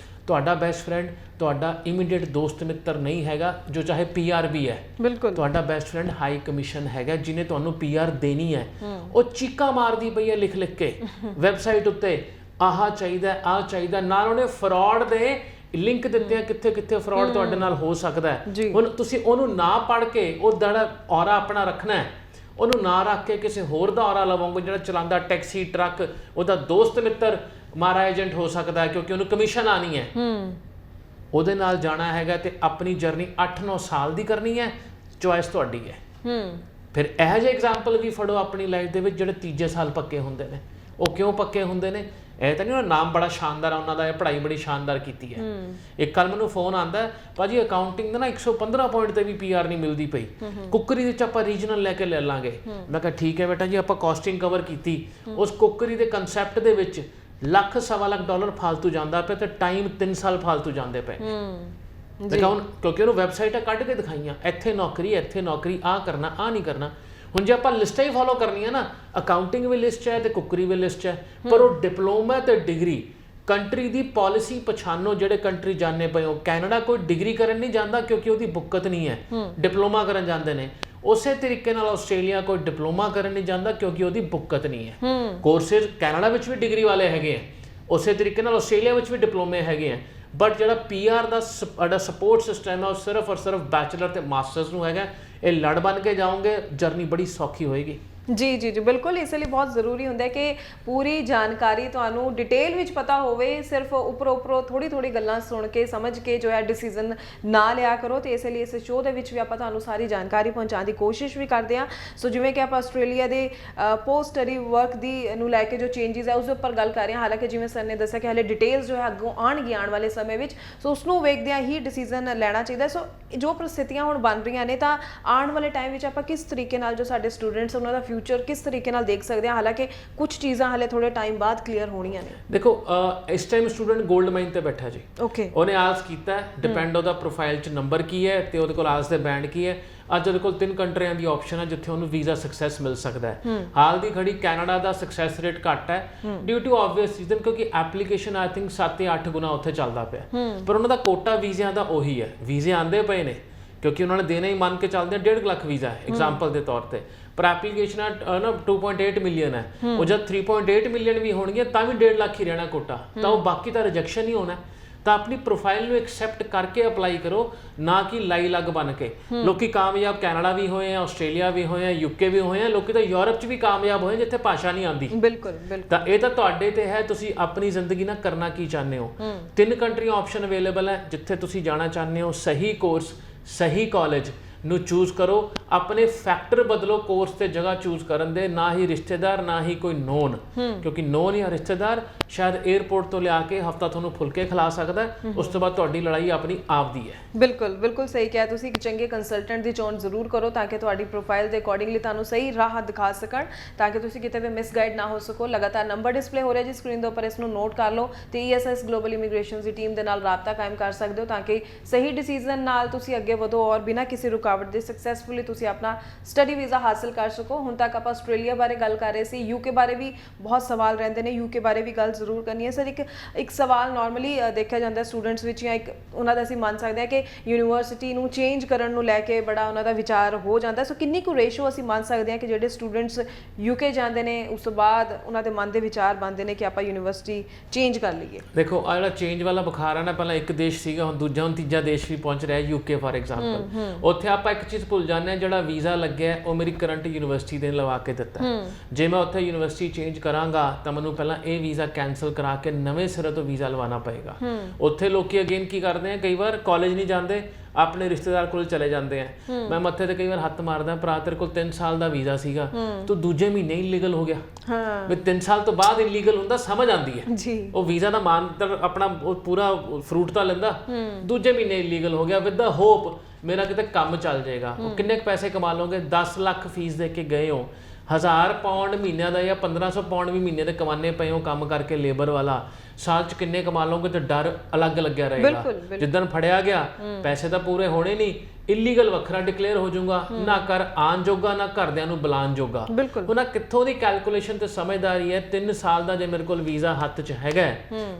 [SPEAKER 2] ਤੁਹਾਡਾ ਬੈਸਟ ਫਰੈਂਡ ਤੁਹਾਡਾ ਇਮੀਡੀਏਟ ਦੋਸਤ ਮਿੱਤਰ ਨਹੀਂ ਹੈਗਾ, ਜੋ ਚਾਹੇ PR ਵੀ ਹੈ।
[SPEAKER 1] ਬਿਲਕੁਲ
[SPEAKER 2] ਤੁਹਾਡਾ ਬੈਸਟ ਫਰੈਂਡ ਹਾਈ ਕਮਿਸ਼ਨ ਹੈਗਾ, ਜਿਹਨੇ ਤੁਹਾਨੂੰ PR ਦੇਣੀ ਹੈ। ਉਹ ਚੀਕਾਂ ਮਾਰਦੀ ਪਈ ਹੈ ਲਿਖ ਲਿਖ ਕੇ ਵੈਬਸਾਈਟ ਉੱਤੇ, ਆਹ ਚਾਹੀਦਾ, ਆਹ ਚਾਹੀਦਾ। ਨਾਲ ਉਹਨੇ ਫਰਾਡ ਦੇ ਲਿੰਕ ਦਿੱਤੇ ਆ ਕਿੱਥੇ ਕਿੱਥੇ ਫਰਾਡ ਤੁਹਾਡੇ ਨਾਲ ਹੋ ਸਕਦਾ ਹੈ। ਹੁਣ ਤੁਸੀਂ ਉਹਨੂੰ ਨਾ ਪੜ੍ਹ ਕੇ ਉਹ ਜਿਹੜਾ ਔਰਾ ਆਪਣਾ ਰੱਖਣਾ ਹੈ, ਉਹਨੂੰ ਨਾ ਰੱਖ ਕੇ ਕਿਸੇ ਹੋਰ ਦਾ ਔਰਾ ਲਵਾਂਗੇ ਜਿਹੜਾ ਚਲਾਉਂਦਾ ਟੈਕਸੀ ਟਰੱਕ, ਉਹਦਾ ਦੋਸਤ ਮਿੱਤਰ ਮਾਰਾ ਏਜੰਟ ਹੋ ਸਕਦਾ ਹੈ, ਕਿਉਂਕਿ ਉਹਨੂੰ ਕਮਿਸ਼ਨ ਆਣੀ ਹੈ। ਉਹਦੇ ਨਾਲ ਜਾਣਾ ਹੈਗਾ ਤੇ ਆਪਣੀ ਜਰਨੀ 8-9 ਸਾਲ ਦੀ ਕਰਨੀ ਹੈ। ਚੋਇਸ ਤੁਹਾਡੀ ਹੈ। ਫਿਰ ਇਹੋ ਜਿਹੇ ਐਗਜ਼ਾਮਪਲ ਵੀ ਫੜੋ ਆਪਣੀ ਲਾਈਫ ਦੇ ਵਿੱਚ ਜਿਹੜੇ ਤੀਜੇ ਸਾਲ ਪੱਕੇ ਹੁੰਦੇ ਨੇ। ਉਹ ਕਿਉਂ ਪੱਕੇ ਹੁੰਦੇ ਨੇ? ਇਹ ਤਾਂ ਨਹੀਂ ਉਹ ਨਾਮ ਬੜਾ ਸ਼ਾਨਦਾਰ ਆ ਉਹਨਾਂ ਦਾ, ਇਹ ਪੜ੍ਹਾਈ ਬੜੀ ਸ਼ਾਨਦਾਰ ਕੀਤੀ ਹੈ। ਇੱਕ ਕੱਲ ਮੈਨੂੰ ਫੋਨ ਆਉਂਦਾ, ਭਾਜੀ ਅਕਾਊਂਟਿੰਗ ਦਾ ਨਾ 115 ਪੁਆਇੰਟ ਤੇ ਵੀ PR ਨਹੀਂ ਮਿਲਦੀ ਪਈ, ਕੁੱਕਰੀ ਦੇ ਵਿੱਚ ਆਪਾਂ ਰੀਜਨਲ ਲੈ ਕੇ ਲੈ ਲਾਂਗੇ। ਮੈਂ ਕਿਹਾ ਠੀਕ ਹੈ ਬੇਟਾ ਜੀ, ਆਪਾਂ ਕਾਸਟਿੰਗ ਕਵਰ ਕੀਤੀ। ਉਸ ਕੁੱਕਰੀ ਦੇ ਕੰਸੈਪਟ ਦੇ ਵਿੱਚ $1.25 ਫਾਲਤੂ ਜਾਂਦਾ ਪਿਆ ਤੇ ਟਾਈਮ 3 ਸਾਲ ਫਾਲਤੂ ਜਾਂਦੇ ਪਏ। ਦੇਖਾ ਹੁਣ, ਕਿਉਂਕਿ ਉਹਨੂੰ ਵੈਬਸਾਈਟਾਂ ਕੱਢ ਕੇ ਦਿਖਾਈਆਂ, ਇੱਥੇ ਨੌਕਰੀ, ਆਹ ਕਰਨਾ, ਆਹ ਨਹੀਂ ਕਰਨਾ। ਹੁਣ ਜੇ ਆਪਾਂ ਲਿਸਟਾਂ ਹੀ ਫੋਲੋ ਕਰਨੀਆਂ ਨਾ, ਅਕਾਊਂਟਿੰਗ ਵੀ ਲਿਸਟ ਹੈ ਤੇ ਕੁੱਕਰੀ ਵੀ ਲਿਸਟ ਹੈ, ਪਰ ਉਹ ਡਿਪਲੋਮਾ ਤੇ ਡਿਗਰੀ ਕੰਟਰੀ ਦੀ ਪਾਲਿਸੀ ਪਛਾਣੋ। ਜਿਹੜੇ ਕੰਟਰੀ ਜਾਣੇ ਪਏ ਹੋ, ਕੈਨੇਡਾ ਕੋਈ ਡਿਗਰੀ ਕਰਨ ਨਹੀਂ ਜਾਂਦਾ ਕਿਉਂਕਿ ਉਹਦੀ ਬੁੱਕਤ ਨਹੀਂ ਹੈ, ਡਿਪਲੋਮਾ ਕਰਨ ਜਾਂਦੇ ਨੇ। ਉਸੇ ਤਰੀਕੇ ਨਾਲ ਆਸਟ੍ਰੇਲੀਆ ਕੋਈ ਡਿਪਲੋਮਾ ਕਰਨ ਨਹੀਂ ਜਾਂਦਾ ਕਿਉਂਕਿ ਉਹਦੀ ਬੁੱਕਤ ਨਹੀਂ ਹੈ। ਕੋਰਸਿਸ ਕੈਨੇਡਾ ਵਿੱਚ ਵੀ ਡਿਗਰੀ ਵਾਲੇ ਹੈਗੇ ਆ, ਉਸੇ ਤਰੀਕੇ ਨਾਲ ਆਸਟ੍ਰੇਲੀਆ ਵਿੱਚ ਵੀ ਡਿਪਲੋਮੇ ਹੈਗੇ ਆ। ਬਟ ਜਿਹੜਾ PR ਦਾ ਸਾਡਾ ਸਪੋਰਟ ਸਿਸਟਮ ਹੈ ਉਹ ਸਿਰਫ ਔਰ ਸਿਰਫ ਬੈਚਲਰ ਤੇ ਮਾਸਟਰਸ ਨੂੰ ਹੈਗਾ। ਇਹ ਲੜ ਬਣ ਕੇ ਜਾਓਗੇ, ਜਰਨੀ ਬੜੀ ਸੌਖੀ ਹੋਏਗੀ।
[SPEAKER 1] ਜੀ ਜੀ ਜੀ ਬਿਲਕੁਲ। ਇਸ ਲਈ ਬਹੁਤ ਜ਼ਰੂਰੀ ਹੁੰਦਾ ਹੈ ਕਿ ਪੂਰੀ ਜਾਣਕਾਰੀ ਤੁਹਾਨੂੰ ਡਿਟੇਲ ਵਿੱਚ ਪਤਾ ਹੋਵੇ। ਸਿਰਫ ਉੱਪਰੋਂ ਥੋੜੀ ਗੱਲਾਂ ਸੁਣ ਕੇ ਸਮਝ ਕੇ ਜੋ ਹੈ ਡਿਸੀਜਨ ਨਾ ਲਿਆ ਕਰੋ। ਤੇ ਇਸ ਲਈ ਇਸ ਸ਼ੋਅ ਦੇ ਵਿੱਚ ਵੀ ਆਪਾਂ ਤੁਹਾਨੂੰ ਸਾਰੀ ਜਾਣਕਾਰੀ ਪਹੁੰਚਾਉਣ ਦੀ ਕੋਸ਼ਿਸ਼ ਵੀ ਕਰਦੇ ਹਾਂ। ਸੋ ਜਿਵੇਂ ਕਿ ਆਪਾਂ ਆਸਟ੍ਰੇਲੀਆ ਦੇ ਪੋਸਟ ਸਟੱਡੀ ਵਰਕ ਦੀ ਨੂੰ ਲੈ ਕੇ ਜੋ ਚੇਂਜਸ ਹੈ ਉਸ ਦੇ ਉੱਪਰ ਗੱਲ ਕਰ ਰਹੇ ਹਾਂ। ਹਾਲਾਂਕਿ ਜਿਵੇਂ ਸਰ ਨੇ ਦੱਸਿਆ ਕਿ ਹਾਲੇ ਡਿਟੇਲਸ ਜੋ ਹੈ ਅੱਗੋਂ ਆਉਣਗੀਆਂ ਆਉਣ ਵਾਲੇ ਸਮੇਂ ਵਿੱਚ, ਸੋ ਉਸ ਨੂੰ ਵੇਖਦਿਆਂ ਹੀ ਡਿਸੀਜਨ ਲੈਣਾ ਚਾਹੀਦਾ। ਸੋ ਜੋ ਪ੍ਰਸਥਿਤੀਆਂ ਹੁਣ ਬਣ ਰਹੀਆਂ ਨੇ, ਤਾਂ ਆਉਣ ਵਾਲੇ ਟਾਈਮ ਵਿੱਚ ਆਪਾਂ ਕਿਸ ਤਰੀਕੇ ਨਾਲ ਜੋ ਸਾਡੇ ਸਟੂਡੈਂਟਸ ਉਹਨਾਂ ਦਾ ਫਿਊਚਰ ਕਿਸ ਤਰੀਕੇ ਨਾਲ ਦੇਖ ਸਕਦੇ ਹਾਂ। ਹਾਲਾਂਕਿ ਕੁਝ ਚੀਜ਼ਾਂ ਹਾਲੇ ਥੋੜੇ ਟਾਈਮ ਬਾਅਦ ਕਲੀਅਰ ਹੋਣੀਆਂ ਨੇ।
[SPEAKER 2] ਦੇਖੋ ਇਸ ਟਾਈਮ ਸਟੂਡੈਂਟ 골ਡ ਮਾਈਨ ਤੇ ਬੈਠਾ ਜੀ।
[SPEAKER 1] ਓਕੇ,
[SPEAKER 2] ਉਹਨੇ ਆਲਸ ਕੀਤਾ, ਡਿਪੈਂਡ ਉਹਦਾ ਪ੍ਰੋਫਾਈਲ 'ਚ ਨੰਬਰ ਕੀ ਹੈ ਤੇ ਉਹਦੇ ਕੋਲ ਆਲਸ ਦੇ ਬੈਂਡ ਕੀ ਹੈ। ਅੱਜ ਉਹਦੇ ਕੋਲ 3 ਕੰਟਰੀਆਂ ਦੀ ਆਪਸ਼ਨ ਹੈ ਜਿੱਥੇ ਉਹਨੂੰ ਵੀਜ਼ਾ ਸਕਸੈਸ ਮਿਲ ਸਕਦਾ ਹੈ। ਹਾਲ ਦੀ ਘੜੀ ਕੈਨੇਡਾ ਦਾ ਸਕਸੈਸ ਰੇਟ ਘੱਟ ਹੈ ਡਿਊ ਟੂ ਆਬਵੀਅਸ ਰੀਜ਼ਨ, ਕਿਉਂਕਿ ਐਪਲੀਕੇਸ਼ਨ ਆਈ ਥਿੰਕ 7 ਜਾਂ 8 ਗੁਣਾ ਉੱਥੇ ਚੱਲਦਾ ਪਿਆ। ਪਰ ਉਹਨਾਂ ਦਾ ਕੋਟਾ ਵੀਜ਼ਿਆਂ ਦਾ ਉਹੀ ਹੈ, ਵੀਜ਼ੇ ਆਉਂਦੇ ਪਏ ਨੇ ਕਿਉਂਕਿ ਉਹਨਾਂ ਨੇ ਦੇਣਾ ਹੀ ਮੰਨ ਕੇ ਚੱਲਦੇ ਆ 1.5 ਲੱਖ ਵੀਜ਼ਾ ਐਗਜ਼ਾਮਪਲ ਦੇ ਤੌਰ ਤੇ। ਪਰ ਐਪਲੀਕੇਸ਼ਨ ਨਾ 2.8 ਮਿਲੀਅਨ ਹੈ। ਉਹ ਜਦ 3.8 ਮਿਲੀਅਨ ਵੀ ਹੋਣਗੇ ਤਾਂ ਵੀ 1.5 ਲੱਖ ਹੀ ਰਹਿਣਾ ਕੋਟਾ, ਤਾਂ ਉਹ ਬਾਕੀ ਤਾਂ ਰਿਜੈਕਸ਼ਨ ਹੀ ਹੋਣਾ। ਤਾਂ ਆਪਣੀ ਪ੍ਰੋਫਾਈਲ ਨੂੰ ਐਕਸੈਪਟ ਕਰਕੇ ਅਪਲਾਈ ਕਰੋ, ਨਾ ਕਿ ਲਾਈ ਲੱਗ ਬਣ ਕੇ। ਲੋਕੀ ਕਾਮਯਾਬ ਕੈਨੇਡਾ ਵੀ ਹੋਏ ਆ, ਆਸਟ੍ਰੇਲੀਆ ਵੀ ਹੋਏ ਆ, UK ਵੀ ਹੋਏ ਆ, ਲੋਕੀ ਤਾਂ ਯੂਰਪ 'ਚ ਵੀ ਕਾਮਯਾਬ ਹੋਏ ਜਿੱਥੇ ਭਾਸ਼ਾ ਨਹੀਂ ਆਉਂਦੀ।
[SPEAKER 1] ਬਿਲਕੁਲ ਬਿਲਕੁਲ।
[SPEAKER 2] ਤਾਂ ਇਹ ਤਾਂ ਤੁਹਾਡੇ ਤੇ ਹੈ, ਤੁਸੀਂ ਆਪਣੀ ਜ਼ਿੰਦਗੀ ਨਾਲ ਕਰਨਾ ਕੀ ਚਾਹੁੰਦੇ ਹੋ। 3 ਕੰਟਰੀਆਂ ਆਪਸ਼ਨ ਅਵੇਲੇਬਲ ਹੈ ਜਿੱਥੇ ਤੁਸੀਂ ਜਾਣਾ ਚਾਹੁੰਦੇ ਹੋ। ਸਹੀ ਕੋਰਸ, ਸਹੀ ਕਾਲਜ ਨੂੰ ਚੂਜ਼ ਕਰੋ। ਆਪਣੇ ਫੈਕਟਰ ਬਦਲੋ ਕੋਰਸ ਤੇ ਜਗ੍ਹਾ ਚੂਜ਼ ਕਰਨ ਦੇ, ਨਾ ਹੀ ਰਿਸ਼ਤੇਦਾਰ, ਨਾ ਹੀ ਕੋਈ ਨੋਨ। ਕਿਉਂਕਿ ਨੋਨ ਜਾਂ ਰਿਸ਼ਤੇਦਾਰ ਸ਼ਾਇਦ 에ਅਰਪੋਰਟ ਤੋਂ ਲਿਆ ਕੇ ਹਫਤਾ ਤੁਹਾਨੂੰ ਫੁਲਕੇ ਖਿਲਾ ਸਕਦਾ, ਉਸ ਤੋਂ ਬਾਅਦ ਤੁਹਾਡੀ ਲੜਾਈ ਆਪਣੀ ਆਪ ਦੀ ਹੈ।
[SPEAKER 1] ਬਿਲਕੁਲ ਬਿਲਕੁਲ ਸਹੀ ਕਿਹਾ ਤੁਸੀਂ। ਇੱਕ ਚੰਗੇ ਕੰਸਲਟੈਂਟ ਦੀ ਚੋਣ ਜ਼ਰੂਰ ਕਰੋ ਤਾਂ ਕਿ ਤੁਹਾਡੀ ਪ੍ਰੋਫਾਈਲ ਦੇ ਅਕੋਰਡਿੰਗਲੀ ਤੁਹਾਨੂੰ ਸਹੀ ਰਾਹ ਦਿਖਾ ਸਕਣ, ਤਾਂ ਕਿ ਤੁਸੀਂ ਕਿਤੇ ਵੀ ਮਿਸਗਾਈਡ ਨਾ ਹੋ ਸਕੋ। ਲਗਾਤਾਰ ਨੰਬਰ ਡਿਸਪਲੇ ਹੋ ਰਿਹਾ ਜੀ ਸਕਰੀਨ ਦੇ ਉੱਪਰ, ਇਸ ਨੂੰ ਨੋਟ ਕਰ ਲਓ ਤੇ ESS ਗਲੋਬਲ ਇਮੀਗ੍ਰੇਸ਼ਨ ਦੀ ਟੀਮ ਦੇ ਨਾਲ ਰਾਬਤਾ ਕਾਇਮ ਕਰ ਸਕਦੇ ਹੋ ਤਾਂ ਕਿ ਸਹੀ ਡਿਸੀਜਨ ਨਾਲ ਤੁਸੀਂ ਅੱਗੇ ਵਧੋ ਔਰ ਬਿਨਾਂ ਕਿਸੇ ਰੁਕਾਵਟ ਦੇ ਸਕਸੈਸਫੁਲੀ ਤੁਸੀਂ ਆਪਣਾ ਸਟੱਡੀ ਵੀਜ਼ਾ ਹਾਸਲ ਕਰ ਸਕੋ। ਹੁਣ ਤੱਕ ਆਪਾਂ ਆਸਟ੍ਰੇਲੀਆ ਬਾਰੇ ਗੱਲ ਕਰ ਰਹੇ ਸੀ, UK ਬਾਰੇ ਵੀ ਬਹੁਤ ਸਵਾਲ ਰਹਿੰਦੇ ਨੇ, UK ਬਾਰੇ ਵੀ ਗੱਲ ਜ਼ਰੂਰ ਕਰਨੀ ਹੈ। ਸਰ ਇੱਕ ਸਵਾਲ ਨਾਰਮਲੀ ਦੇਖਿਆ ਜਾਂਦਾ ਸਟੂਡੈਂਟਸ ਵਿੱਚ, ਜਾਂ ਇੱਕ ਉਹਨਾਂ ਦਾ ਅਸੀਂ ਮੰਨ ਸਕਦੇ ਹਾਂ ਕਿ ਯੂਨੀਵਰਸਿਟੀ ਨੂੰ ਚੇਂਜ ਕਰਨ ਨੂੰ ਲੈ ਕੇ ਬੜਾ ਉਹਨਾਂ ਦਾ ਵਿਚਾਰ ਹੋ ਜਾਂਦਾ। ਸੋ ਕਿੰਨੀ ਕੁ ਰੇਸ਼ੋ ਅਸੀਂ ਮੰਨ ਸਕਦੇ ਹਾਂ ਕਿ ਜਿਹੜੇ ਸਟੂਡੈਂਟਸ UK ਜਾਂਦੇ ਨੇ ਉਸ ਤੋਂ ਬਾਅਦ ਉਹਨਾਂ ਦੇ ਮਨ ਦੇ ਵਿਚਾਰ ਬਣਦੇ ਨੇ ਕਿ ਆਪਾਂ ਯੂਨੀਵਰਸਿਟੀ ਚੇਂਜ ਕਰ ਲਈਏ?
[SPEAKER 2] ਦੇਖੋ ਆ ਜਿਹੜਾ ਚੇਂਜ ਵਾਲਾ ਬੁਖਾਰ ਹੈ ਨਾ, ਪਹਿਲਾਂ ਇੱਕ ਦੇਸ਼ ਸੀਗਾ, ਹੁਣ ਦੂਜਾ, ਹੁਣ ਤੀਜਾ ਦੇਸ਼ ਵੀ ਪਹੁੰਚ ਰਿਹਾ UK ਫਾਰ ਐਗਜ਼ਾਮਪਲ। ਉੱਥੇ ਆਪਾਂ ਇੱਕ ਚੀਜ਼ ਭੁੱਲ ਜਾਂਦੇ ਹਾਂ, ਜਿਹੜਾ ਵੀਜ਼ਾ ਲੱਗਿਆ ਉਹ ਮੇਰੀ ਕਰੰਟ ਯੂਨੀਵਰਸਿਟੀ ਦੇ ਲਵਾ ਕੇ ਦਿੱਤਾ। ਜੇ ਮੈਂ ਉੱਥੇ ਯੂਨੀਵਰਸਿਟੀ ਚੇਂਜ ਕਰਾਂਗਾ ਤਾਂ ਮੈਨੂੰ ਪਹਿਲਾਂ ਇਹ ਵੀਜ਼ਾ ਕੈਂਸਲ ਕਰਾ ਕੇ ਨਵੇਂ ਸਿਰੇ ਤੋਂ ਵੀਜ਼ਾ ਲਵਾਉਣਾ ਪਏਗਾ। ਉੱਥੇ ਲੋਕੀ ਅਗੇਨ ਕੀ ਕਰਦੇ ਆ, ਕਈ ਵਾਰ ਕਾਲਜ ਨਹੀਂ ਜਾਂਦੇ, ਆਪਣੇ ਰਿਸ਼ਤੇਦਾਰ ਕੋਲ ਚਲੇ ਜਾਂਦੇ ਆ। ਮੈਂ ਮੱਥੇ ਤੇ ਕਈ ਵਾਰ ਹੱਥ ਮਾਰਦਾ, ਭਰਾ ਤੇਰੇ ਕੋਲ 3 ਸਾਲ ਦਾ ਵੀਜ਼ਾ ਸੀਗਾ, ਤੂੰ ਦੂਜੇ ਮਹੀਨੇ ਇਲੀਗਲ ਹੋ ਗਿਆ। ਵੀ 3 ਸਾਲ ਤੋਂ ਬਾਅਦ ਇਲੀਗਲ ਹੁੰਦਾ, ਸਮਝ ਆਉਂਦੀ ਹੈ
[SPEAKER 1] ਜੀ,
[SPEAKER 2] ਉਹ ਵੀਜ਼ਾ ਦਾ ਮਾਨਦਰ ਆਪਣਾ ਉਹ ਪੂਰਾ ਫਰੂਟ ਤਾਂ ਲੈਂਦਾ, ਦੂਜੇ ਮਹੀਨੇ ਇਲੀਗਲ ਹੋ ਗਿਆ ਵਿਦ ਦਾ ਹੋਪ ਮੇਰਾ ਕਿਤੇ ਕੰਮ ਚੱਲ ਜਾਏਗਾ। ਉਹ ਕਿੰਨੇ ਪੈਸੇ ਕਮਾ ਲਓਗੇ? 10 ਲੱਖ ਫੀਸ ਦੇ ਕੇ ਗਏ ਹੋ, 1000 ਪਾਉਂਡ ਮਹੀਨਿਆਂ ਦਾ ਜਾਂ 1500 ਪਾਉਂਡ ਵੀ ਮਹੀਨੇ ਦੇ ਕਮਾਨੇ ਪਏ ਹੋ ਕੰਮ ਕਰਕੇ ਲੇਬਰ ਵਾਲਾ, ਸਾਲ ਚ ਕਿੰਨੇ ਕਮਾ ਲਓਗੇ? ਤੇ ਡਰ ਅਲੱਗ ਲੱਗਿਆ ਰਹੇਗਾ। ਜਿੱਦਣ ਫੜਿਆ ਗਿਆ ਪੈਸੇ ਤਾਂ ਪੂਰੇ ਹੋਣੇ ਨਹੀਂ, ਇਲੀਗਲ ਵੱਖਰਾ ਡਿਕਲੇਅਰ ਹੋ ਜਾਊਗਾ, ਨਾ ਕਰ ਆਣ ਜੋਗਾ ਨਾ ਘਰਦਿਆਂ ਨੂੰ ਬੁਲਾਉਣ ਜੋਗਾ। ਉਹਨਾਂ ਕਿੱਥੋਂ ਦੀ ਕੈਲਕੂਲੇਸ਼ਨ ਤੇ ਸਮਝਦਾਰੀ ਹੈ? 3 ਸਾਲ ਦਾ ਜੇ ਮੇਰੇ ਕੋਲ ਵੀਜ਼ਾ ਹੱਥ 'ਚ ਹੈਗਾ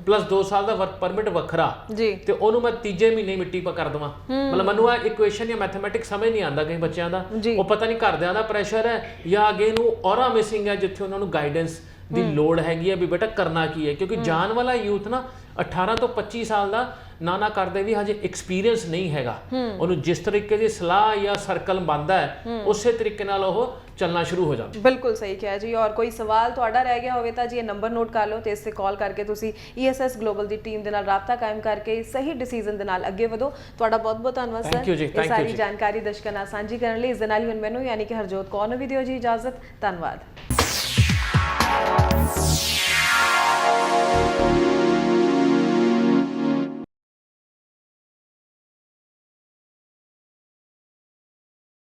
[SPEAKER 2] ਪਲੱਸ 2 ਸਾਲ ਦਾ ਵਰਕ ਪਰਮਿਟ ਵੱਖਰਾ, ਤੇ ਉਹਨੂੰ ਮੈਂ ਤੀਜੇ ਮਹੀਨੇ ਮਿੱਟੀ ਪਾ ਕਰ ਦਵਾਂ। ਮਤਲਬ ਮੈਨੂੰ ਆ ਇਕੁਏਸ਼ਨ ਜਾਂ ਮੈਥਮੈਟਿਕਸ ਸਮਝ ਨਹੀਂ ਆਉਂਦਾ ਕਈ ਬੱਚਿਆਂ ਦਾ। ਉਹ ਪਤਾ ਨਹੀਂ ਘਰਦਿਆਂ ਦਾ ਪ੍ਰੈਸ਼ਰ ਹੈ ਜਾਂ ਅੱਗੇ ਨੂੰ ਔਰਾ ਮਿਸਿੰਗ ਹੈ, ਜਿੱਥੇ ਉਹਨਾਂ ਨੂੰ ਗਾਈਡੈਂਸ ਦੀ ਲੋੜ ਹੈਗੀ ਹੈ ਵੀ ਬੇਟਾ ਕਰਨਾ ਕੀ ਹੈ। ਕਿਉਂਕਿ ਜਾਣ ਵਾਲਾ ਯੂਥ ਨਾ 18 ਤੋਂ 25 ਸਾਲ ਦਾ ਨਾ ਕਰਦੇ ਵੀ ਹਜੇ ਐਕਸਪੀਰੀਅੰਸ ਨਹੀਂ ਹੈਗਾ। ਉਹਨੂੰ ਜਿਸ ਤਰੀਕੇ ਦੀ ਸਲਾਹ ਜਾਂ ਸਰਕਲ ਬਣਦਾ ਹੈ ਉਸੇ ਤਰੀਕੇ ਨਾਲ ਉਹ ਚੱਲਣਾ ਸ਼ੁਰੂ ਹੋ ਜਾਂਦਾ।
[SPEAKER 1] ਬਿਲਕੁਲ ਸਹੀ ਕਿਹਾ ਜੀ। ਔਰ ਕੋਈ ਸਵਾਲ ਤੁਹਾਡਾ ਰਹਿ ਗਿਆ ਹੋਵੇ ਤਾਂ ਜੀ ਇਹ ਨੰਬਰ ਨੋਟ ਕਰ ਲਓ ਤੇ ਇਸ ਤੇ ਕਾਲ ਕਰਕੇ ਤੁਸੀਂ ESS ਗਲੋਬਲ ਦੀ ਟੀਮ ਦੇ ਨਾਲ ਰਾਬਤਾ ਕਾਇਮ ਕਰਕੇ ਸਹੀ ਡਿਸੀਜਨ ਦੇ ਨਾਲ ਅੱਗੇ ਵਧੋ। ਤੁਹਾਡਾ ਬਹੁਤ ਬਹੁਤ ਧੰਨਵਾਦ ਸਰ, ਇਹ ਸਾਰੀ ਜਾਣਕਾਰੀ ਦਰਸ਼ਕਾਂ ਨਾਲ ਸਾਂਝੀ ਕਰਨ ਲਈ। ਇਸ ਦੇ ਨਾਲ ਹੀ ਹੁਣ ਮੈਨੂੰ ਯਾਨੀ ਕਿ ਹਰਜੋਤ ਕੌਰ ਨੂੰ ਵੀ ਦਿਓ ਜੀ ਇਜਾਜ਼ਤ। ਧੰਨਵਾਦ।